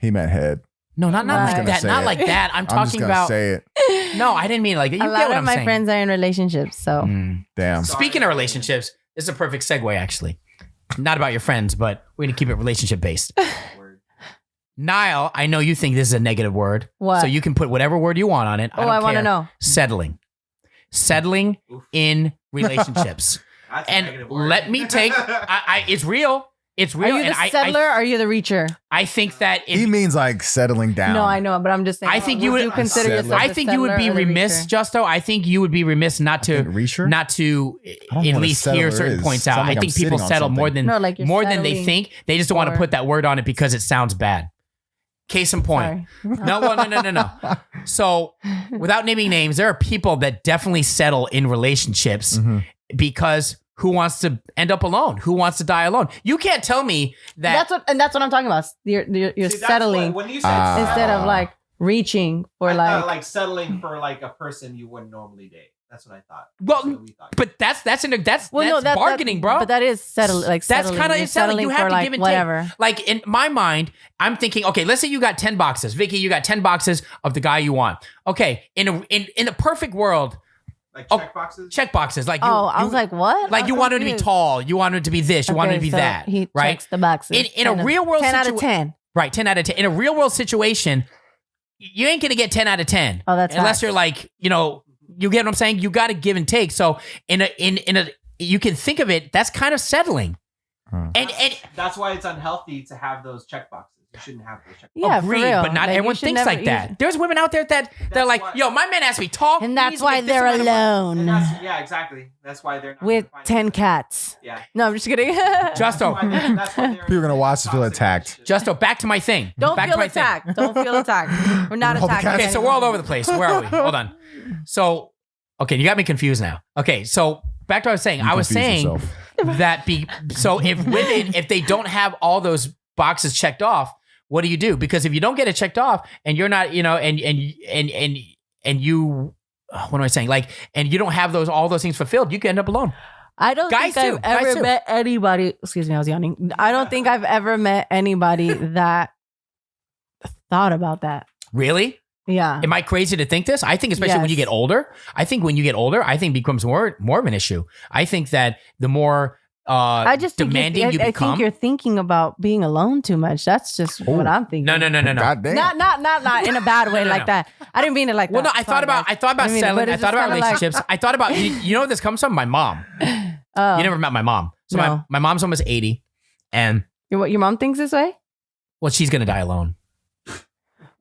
He meant head. No, not Right. like that. Say Not it. like that. I'm I'm just talking gonna about. say it. No, I didn't mean like. You A get lot what of I'm my saying. friends are in relationships, so Damn. Speaking of relationships, this is a perfect segue, actually. Not about your friends, but we're gonna keep it relationship based. Nile, I know you think this is a negative word. What? So you can put whatever word you want on it. I want to care. know. Settling in relationships. That's a And negative word. let me take. It's real. It's Are real. you the and settler or are you the reacher? I think that He means like settling down. No, I know, but I'm just saying. I think you would consider Settler. yourself. I the think you would settler be or the remiss, reacher? Justo. I think you would be remiss not to Reacher? not to I don't know at what a least hear settler certain is. points out. Sound like I think I'm sitting people on settle more something. than No, like you're more than they settling think. They just don't want to for- put that word on it because it sounds bad. Case in point. Sorry. No. So, without naming names, there are people that definitely settle in relationships because who wants to end up alone? Who wants to die alone? You can't tell me that. That's what I'm talking about. You're See, that's settling when you said instead of settle, like reaching for I thought, like. like settling for like a person you wouldn't normally date. That's what I thought. Well, That's what we thought. but that's Well, that's bargaining, bro. But that is settling. Like That's settling. kind of You're settling. You have for to like give and whatever. take. Like in my mind, I'm thinking, okay, let's say you got 10 boxes. Vicky, you got 10 boxes of the guy you want. Okay, in a perfect world, Like Oh, checkboxes. Checkboxes. Like you, I was like, what? like I'm you wanted to be confused. tall. You wanted to be this. You wanted to be so that. He right? checks the boxes. In a real world 10 out of 10. Right, 10 out of 10. In a real world situation, you ain't gonna get 10 out of 10. Oh, that's unless facts. you're like, you get what I'm saying? You got to give and take. So in a you can think of it, that's kind of settling. And That's why it's unhealthy to have those checkboxes. You shouldn't have those checkboxes. Yeah, agreed, for real. but not Like, you everyone should thinks never- like you that. should- There's women out there that they're That's like, why- yo, my man asked me tall. And he that's needs to why make this they're amount of money." And alone yeah, exactly. That's why they're not with finding 10 it. cats. Yeah. No, I'm just kidding. Justo, That's why they're People are gonna watch and feel toxic attacked. relationships. Justo, back to my thing. Don't back feel to my thing. attacked. Don't feel attacked. We're not All the attacking. cats- Okay, so we're all over the place. Where are we? Hold on. So, okay, you got me confused now. Okay, so back to what I was saying. I was confuse saying yourself. that so if women, if they don't have all those boxes checked off, what do you do? Because if you don't get it checked off and you're not, and you, what am I saying? Like, and you don't have all those things fulfilled, you can end up alone. I don't Guys think too. I've Guys ever too. met anybody. Excuse me, I was yawning. I don't think I've ever met anybody that thought about that. Really? Yeah. Am I crazy to think this? I think especially when you Yes. get older. I think when you get older, I think it becomes more of an issue. I think that the more I just think demanding you I become. think you're thinking about being alone too much. That's just what I'm thinking. No. God damn. Not in a bad way No. like that. I didn't mean it like Well, that. no, I Sorry, thought about guys. settling. but I it's thought just about kinda like- relationships. I thought about you know where this comes from? My mom. Oh. You never met my mom. So No. my mom's almost 80, and Your mom thinks this way? well, she's gonna die alone.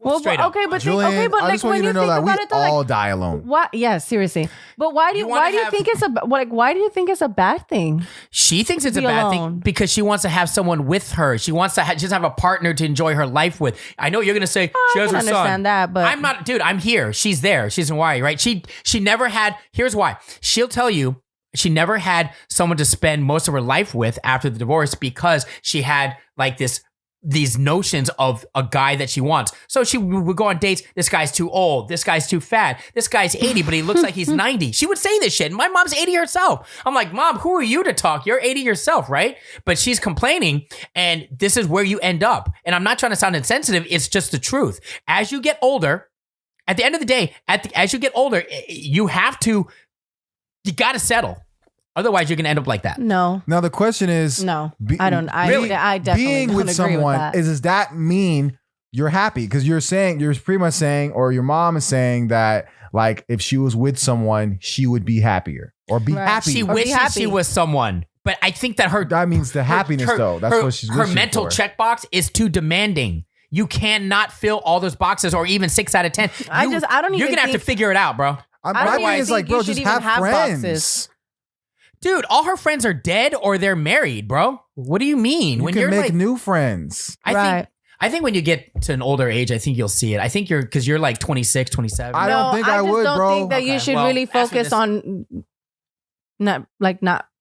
Well, Straight up. okay, but Julian, okay, but I like just want when you you to know think that we about it, though, like, all die alone. what? Yeah, seriously. But why do You you wanna why do you have- think it's why do you think it's a bad thing? She thinks it's a Be bad alone. thing because she wants to have someone with her. She wants to just have a partner to enjoy her life with. I know you're gonna say she I has can her son. understand that, but I'm not, dude. I'm here. She's there. She's in Hawaii, right? She never had. Here's why. She'll tell you she never had someone to spend most of her life with after the divorce because she had like these notions of a guy that she wants. So she would go on dates. This guy's too old. This guy's too fat. This guy's 80, but he looks like he's 90. She would say this shit. And my mom's 80 herself. I'm like, Mom, who are you to talk? You're 80 yourself, right? But she's complaining, and this is where you end up. And I'm not trying to sound insensitive. It's just the truth. As you get older, at the end of the day, as you get older, you got to settle. Otherwise, you're going to end up like that. no. Now the question is, No. be- I don't I Really? I definitely being don't with agree someone, with that. does that mean you're happy? Because you're pretty much saying, or your mom is saying that, like, if she was with someone, she would be happier or be Right. happy. She Or be wishes happy. she was someone. But I think that that means the happiness, though. That's what she's her wishing mental for. checkbox is too demanding. You cannot fill all those boxes or even 6 out of 10. I don't You're even gonna have to think- figure it out, bro. I My don't thing even is like, think bro, you should just even have have friends. boxes. Dude, all her friends are dead or they're married, bro. What do you mean? You When can you're make like, new friends. I think when you get to an older age, I think you'll see it. I think because you're like 26, 27. I don't think I would, just don't bro. think that you Okay, should well, really that's what focus this- on not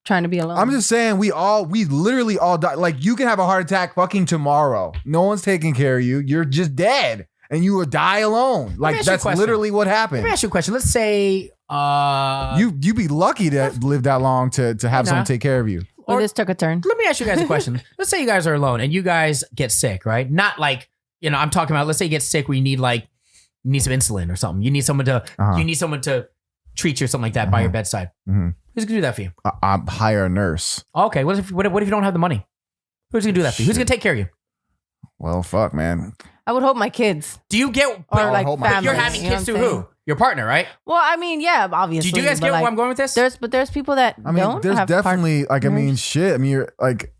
trying to be alone. I'm just saying we literally all die. Like you can have a heart attack fucking tomorrow. No one's taking care of you. You're just dead and you will die alone. me Like ask you a that's question. literally what Let happened. me ask you a question. Let's say You be lucky to live that long to have someone take care of you. or this took a turn. let me ask you guys a question. Let's say you guys are alone and you guys get sick, right? Not like, I'm talking about, let's say you get sick where you need some insulin or something. You need someone to treat you or something like that by your bedside. Mhm. Who's gonna do that for you? I'm hire a nurse. Okay, what if you don't have the money? Who's gonna do that for you? Who's gonna take care of you? Well, fuck, man. I would hope my kids Do you get? or But like hope my- family. you're having you know kids what through I'm who? saying? Your partner, right? Well, I mean, yeah, obviously. Do you guys but, get like, where I'm going with this? there's people that I mean, don't there's have definitely like, I mean, partners. shit. I mean, you're like,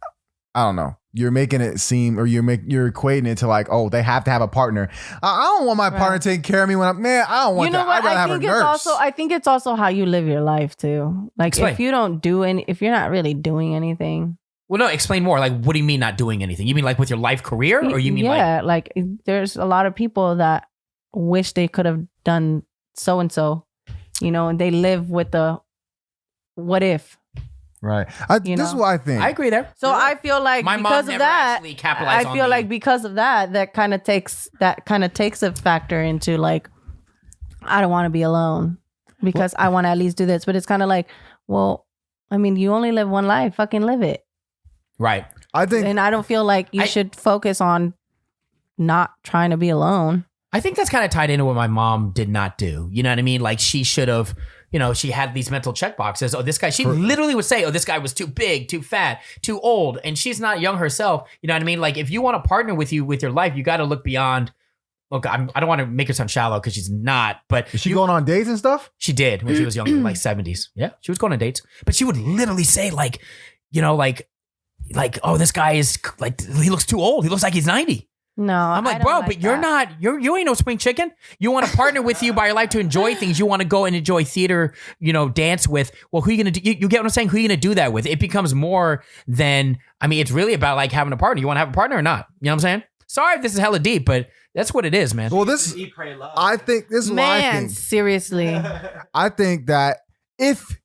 I don't know. You're making it seem, or you're equating it to like, oh, they have to have a partner. I don't want my partner taking care of me when I don't want You know that. what? I'd rather I have a think it's nurse. also I think it's also how you live your life too. Like Explain. if you're not really doing anything. Well, no, explain more. Like, what do you mean not doing anything? You mean like with your life career, or you mean like? like there's a lot of people that wish they could have done so and so, and they live with the what if. Right. You This is know? what I think. I agree there. So I feel like My mom because never of that, actually capitalized I on feel the- like because of that kind of takes a factor into like, I don't want to be alone because I want to at least do this. But it's kind of like, well, I mean, you only live one life, fucking live it. Right. I think And I don't feel like you should focus on not trying to be alone. I think that's kind of tied into what my mom did not do. You know what I mean? Like she should have, she had these mental checkboxes. Oh, this guy, she literally would say, oh, this guy was too big, too fat, too old. And she's not young herself. You know what I mean? Like if you want to partner with you with your life, you got to look beyond. Look, I don't want to make her sound shallow because she's not, but is she going on dates and stuff? she did when she was younger, like 70s. Yeah, she was going on dates. But she would literally say like, oh, this guy is like, he looks too old. He looks like he's 90. No, I'm like, bro, but you're not, you ain't no spring chicken. You want to partner with you by your life to enjoy things. You want to go and enjoy theater, dance with. Well, who are you going to do? You get what I'm saying? Who are you going to do that with? It becomes more than, it's really about like having a partner. You want to have a partner or not? You know what I'm saying? Sorry if this is hella deep, but that's what it is, man. Well, this Eat, pray, love. I think this is what I Man, think. seriously. I think that if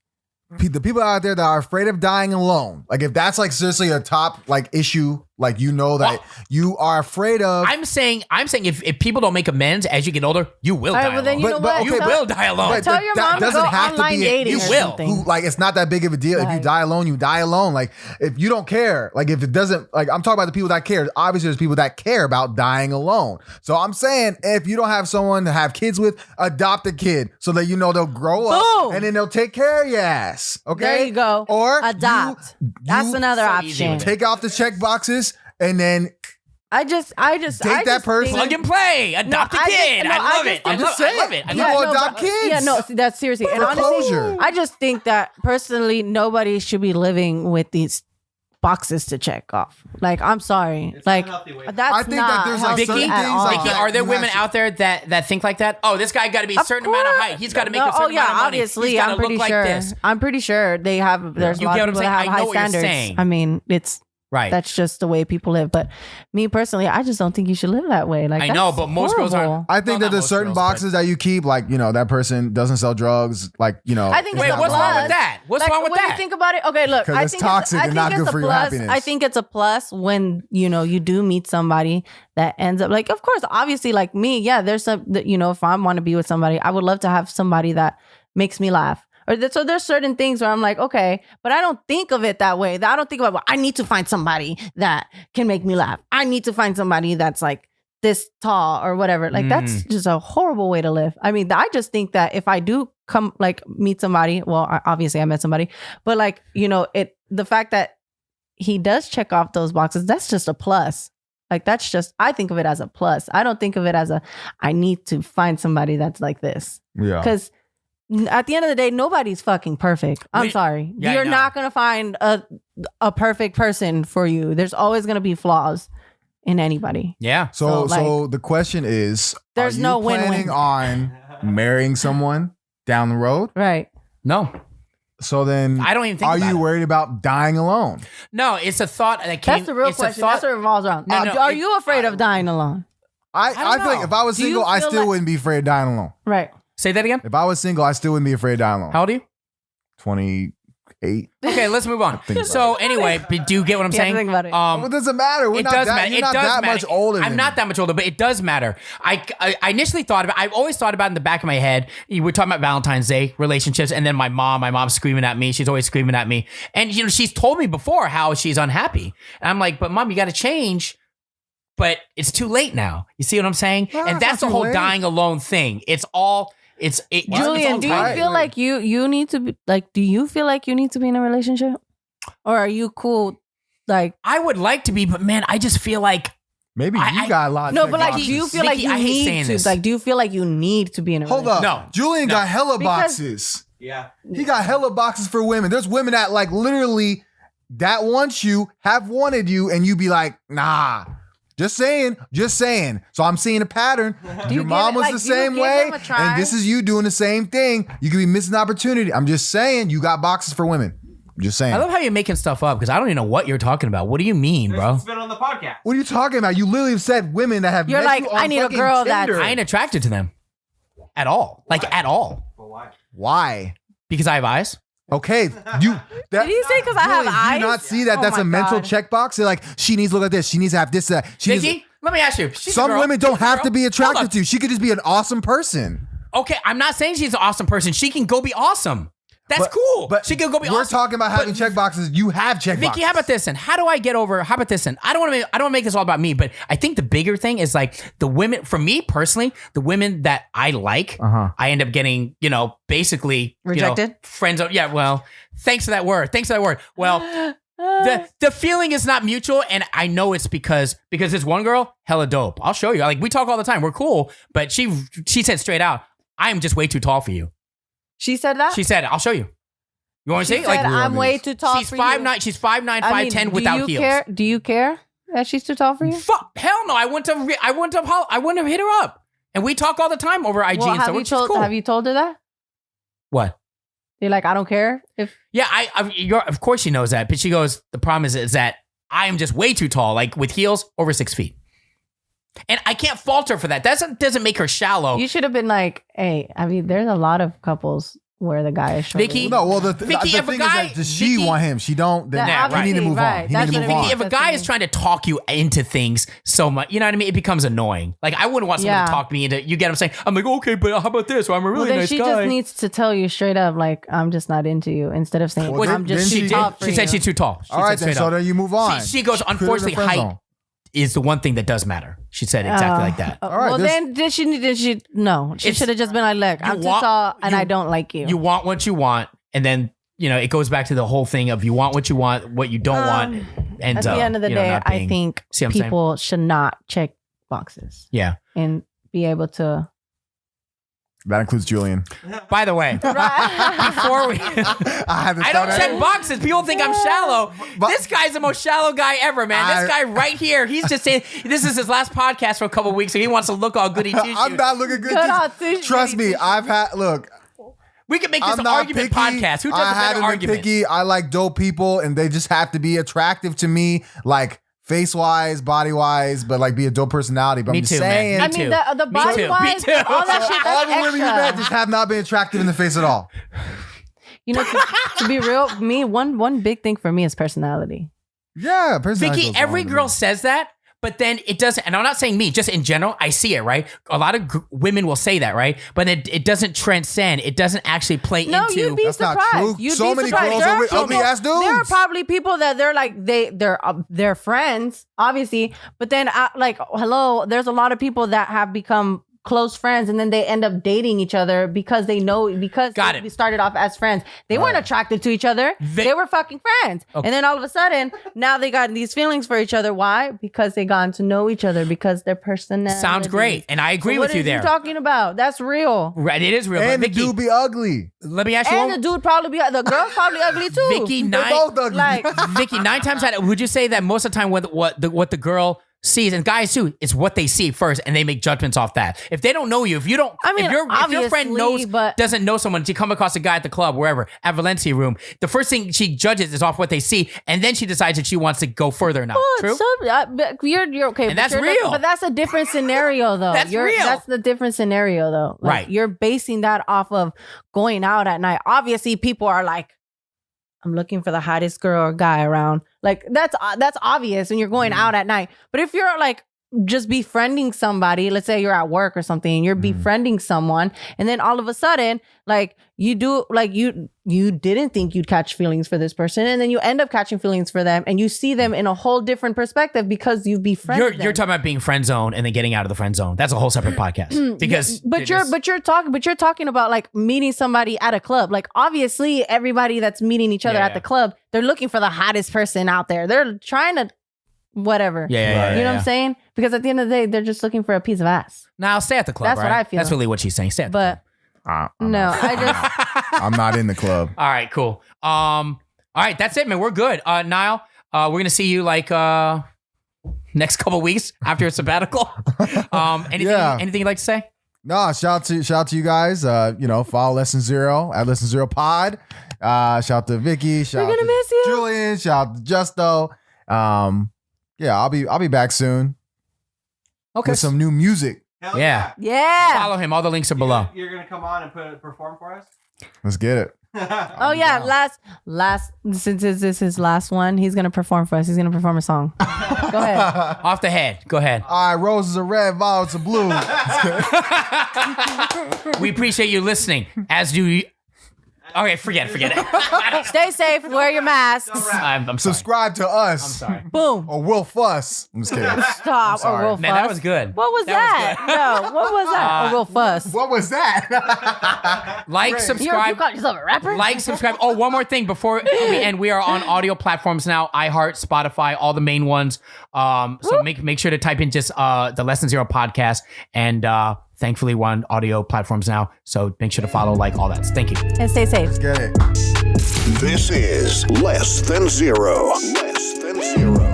the people out there that are afraid of dying alone, like if that's like seriously a top like issue, like that you are afraid of. I'm saying if people don't make amends as you get older, you will All right, die well, then alone. you know what? You will die alone. But Tell your that mom to doesn't go have to online be dating you or will. something. like it's not that big of a deal. If you Right. die alone, you die alone. Like if you don't care, like if it doesn't, like I'm talking about the people that care. Obviously, there's people that care about dying alone. So I'm saying if you don't have someone to have kids with, adopt a kid so that they'll grow up Boom. and then they'll take care of your ass. Okay, There you go. Or Adopt. That's another so easy option. with it. take off the check boxes and then I just that person. think- Plug and play. Adopt a I just- kid. no, I I love just it. think- I I'm love just it. I love saying. it. I People love it. adopt but- kids. Yeah, no, that's seriously. And For honestly, closure. I just think that personally, nobody should be living with these boxes to check off. Like, I'm sorry. It's like, not a healthy way. that's I think that not there's, like, healthy certain Vicky, at things all. like Vicky, that are there you women actually- out there that think like that? Oh, this guy got to be a Of certain amount of course. height. He's got to make No, a certain oh yeah, amount of money. obviously, He's gotta I'm pretty look sure. like this. I'm pretty sure they have. There's You a lot get of what people I'm that saying? have I know high what you're standards. saying. I mean, it's Right. that's just the way people live. But me personally, I just don't think you should live that way. Like I know, that's but most girls aren't. horrible. I think Well, that not there's most certain girls, but- boxes that you keep, like that person doesn't sell drugs, like I think it's Wait, it's not a what's wrong plus. with that? What's Like, wrong with when that? you think about it, okay, look, 'Cause I it's think toxic I and think not it's good a for your plus. happiness. I think it's a plus when you do meet somebody that ends up like, of course, obviously, like me, yeah. There's some, if I want to be with somebody, I would love to have somebody that makes me laugh. So there's certain things where I'm like, okay, but I don't think of it that way. I don't think about, well, I need to find somebody that can make me laugh. I need to find somebody that's like this tall or whatever. Like that's just a horrible way to live. I mean, I just think that if I do come like meet somebody, well, obviously I met somebody, but like, the fact that he does check off those boxes, that's just a plus. Like that's just, I think of it as a plus. I don't think of it as I need to find somebody that's like this. Yeah. Because at the end of the day, nobody's fucking perfect. I'm Wait, sorry. yeah, I You're know. not going to find a perfect person for you. There's always going to be flaws in anybody. Yeah. So So, the question is, There's are you no win-win. planning on marrying someone down the road? Right. No. So then, I don't even think are about you it. worried about dying alone? No, it's a thought that came. That's the real it's a question. thought- That's what it revolves around. No, Are it- you afraid of dying alone? I don't feel like know. if I was Do you single, I feel still like- wouldn't be afraid of dying alone. Right. Say that again. If I was single, I still wouldn't be afraid of dying alone. How old are you? 28. Okay, let's move on. Think about So anyway, do you get what I'm You have to saying? think about it. What does it matter? We're It not does that, matter. You're It not does that matter. much older I'm than not me. that much older, but it does matter. I initially thought about. I've always thought about it in the back of my head. We're talking about Valentine's Day relationships, and then my mom's screaming at me. She's always screaming at me, and she's told me before how she's unhappy. And I'm like, but Mom, you got to change. But it's too late now. You see what I'm saying? No, and it's that's not the too whole late. dying alone thing. It's all. Julian, do you right. feel like you need to be like? Do you feel like you need to be in a relationship, or are you cool? Like, I would like to be, but man, I just feel like Maybe you got a lot of no, but like, do checkboxes. you feel like Vicky, you I hate need saying to? this. Like, do you feel like you need to be in a Hold relationship? up. No. Julian got hella Because- boxes. Yeah. He got hella boxes for women. There's women that like literally that want you, have wanted you, and you be like, nah. Just saying. So I'm seeing a pattern. you Your give mom it- was like, the do you same give way, them a try? and this is you doing the same thing. You could be missing opportunity. I'm just saying, you got boxes for women. I'm just saying. I love how you're making stuff up because I don't even know what you're talking about. What do you mean, bro? It's been on the podcast. What are you talking about? You literally said women that have You're met like, you on I need a fucking girl that's- Tinder. I ain't attracted to them at all. Like at all. But why? Why? Because I have eyes. Okay, you. That, Did he say because I have Julian, eyes? Do you not see that? Oh That's my a mental God. checkbox. They're like, she needs to look at this. She needs to have this. She needs- Vicky, let me ask you. She's a Some girl. women don't She's a have girl. to be Hold attracted up. to you. She could just be an awesome person. Okay, I'm not saying she's an awesome person. She can go be awesome. That's cool. But she can go be we're awesome. talking about having But- checkboxes. You have checkboxes. Vicky, how about this? And how do I get over? How about this? And I don't want to make this all about me, but I think the bigger thing is like the women. For me personally, the women that I like, I end up getting, basically Rejected? friends. Yeah, well, thanks for that word. Well, the feeling is not mutual, and I know it's because this one girl, hella dope. I'll show you. Like we talk all the time. We're cool, but she said straight out, I am just way too tall for you. She said that. She said, I'll show you. You want to She see? said, Like I'm way too tall she's for 5'9". you. She's 5'9", I mean, 5'10" without do you heels. Care? Do you care that she's too tall for you? Fuck, hell no! I wouldn't have hit her up. And we talk all the time over IG Well, and stuff, which is cool. have you told her that? What? You're like, I don't care if. Yeah, of course she knows that, but she goes, the problem is that I am just way too tall, like with heels over 6 feet. And I can't fault her for that. That doesn't make her shallow. You should have been like, hey, I mean, there's a lot of couples where the guy is shorter. Vicky, No, well, the Vicky, thing if a is guy- that does she Vicky- want him? She don't. Then That- we need to move right. on. He That's need to what move it on. means. If a That's guy what is I trying to talk you into things so much, you know what I mean? It becomes annoying. Like I wouldn't want someone Yeah. to talk me into. You get what I'm saying? I'm like, okay, but how about this? Or I'm a really Well, then nice she guy. just needs to tell you straight up, like, I'm just not into you, instead of saying, Well, I'm then just she too did. tall for She said you. she's too tall. She All right, said then. straight So up. then you move on. She goes, Put her in the unfortunately, friend height zone. is the one thing that does matter. She said exactly like that. All right, well, this- then did she? No, she It's- should have just been like, look, you I'm too want- tall and you- I don't like you. You want what you want, and then it goes back to the whole thing of you want what you want, what you don't want ends At up. the end of the day, not I being- think See what I'm saying? people should not check boxes Yeah. and be able to. That includes Julian. By the way, before we, I haven't. I don't check boxes. People think I'm shallow. But- This guy's the most shallow guy ever, man. This guy right here, he's just saying this is his last podcast for a couple of weeks, so he wants to look all goody two shoes. I'm not looking good. Good on tissue. Trust me, I've had. Look, We can make this I'm an not argument picky. podcast. Who does I a better haven't been argument? picky. I like dope people, and they just have to be attractive to me, like face wise, body wise, but like be a dope personality. But Me I'm just too, man. saying, Me I mean, too. the Me body too. wise, Me too. all that shit, all that's the women you met extra. just have not been attractive in the face at all. You know, to be real, one big thing for me is personality. Yeah, personality Vicky, goes every along with girl it. says that, but then it doesn't. And I'm not saying me, just in general, I see it, right? A lot of women will say that, right? But it doesn't transcend. It doesn't actually play No, into. you'd be That's not surprised. true. You'd So be many surprised. girls There are are with ugly people- ass dudes. There are probably people that they're like they're friends, obviously, but then like hello, there's a lot of people that have become close friends and then they end up dating each other because they started off as friends. They weren't attracted to each other. They were fucking friends. Okay. And then all of a sudden, now they got these feelings for each other. Why? Because they gotten to know each other, because their personality. Sounds great, and I agree with you there. What are you talking about? That's real. Right, it is real. And but the Vicky, dude be ugly. let me ask you And one. the dude probably the girl's probably ugly too. Vicky, They're both ugly. Like, Vicky, 9 times out of, would you say that most of the time what the girl sees, and guys too, it's what they see first, and they make judgments off that. If they don't know you, if you don't, I mean, if your friend obviously, doesn't know someone, she come across a guy at the club, wherever, at Valencia room, the first thing she judges is off what they see, and then she decides that she wants to go further now. True? But you're okay. And that's real. But that's a different scenario, though. That's real. That's the different scenario, though. Like, Right. You're basing that off of going out at night. Obviously, people are like, I'm looking for the hottest girl or guy around. Like, that's obvious when you're going out at night. But if you're like just befriending somebody, let's say you're at work or something, and you're befriending someone, and then all of a sudden, like you didn't think you'd catch feelings for this person, and then you end up catching feelings for them, and you see them in a whole different perspective because you've befriended them. You're talking about being friend zone and then getting out of the friend zone. That's a whole separate podcast. Because you're talking about like meeting somebody at a club. Like obviously everybody that's meeting each other at the club, they're looking for the hottest person out there. They're trying to whatever. Yeah. You know what I'm saying? Because at the end of the day, they're just looking for a piece of ass. Now stay at the club. That's what right? I feel. That's really what she's saying. Stay at the club. But I'm no, not. I just I'm not in the club. All right, cool. All right, that's it, man. We're good. Nile, we're gonna see you like next couple weeks after a sabbatical. Anything you'd like to say? No, shout out to you guys. Follow Lesson Zero at Lesson Zero Pod. Shout out to Vicky. Shout out to miss you. Julian. Shout out to Justo. I'll be back soon. Okay. With some new music. Hell Yeah. yeah. Follow him. All the links are below. You're gonna come on and perform for us? Let's get it. Oh yeah, last since this is his last one, he's gonna perform for us. He's gonna perform a song. Go ahead. Off the head. Go ahead. All right, roses are red, violets are blue. We appreciate you listening. As do you. Okay, forget it. Stay safe. Wear your masks. I'm sorry. Subscribe to us. I'm sorry. Boom. Or we'll fuss. I'm just kidding. Stop. sorry. Or we'll Man, fuss. that was good. What was that? No, what was that? Or we'll fuss. What was that? Like, You subscribe. call yourself a rapper? Like, subscribe. Oh, one more thing before we end. We are on audio platforms now: iHeart, Spotify, all the main ones. So make sure to type in just the Lesson Zero podcast, and thankfully we're on audio platforms now. So make sure to follow, like, all that. Thank you. And stay safe. Let's get it. This is Less Than Zero. Less Than Zero.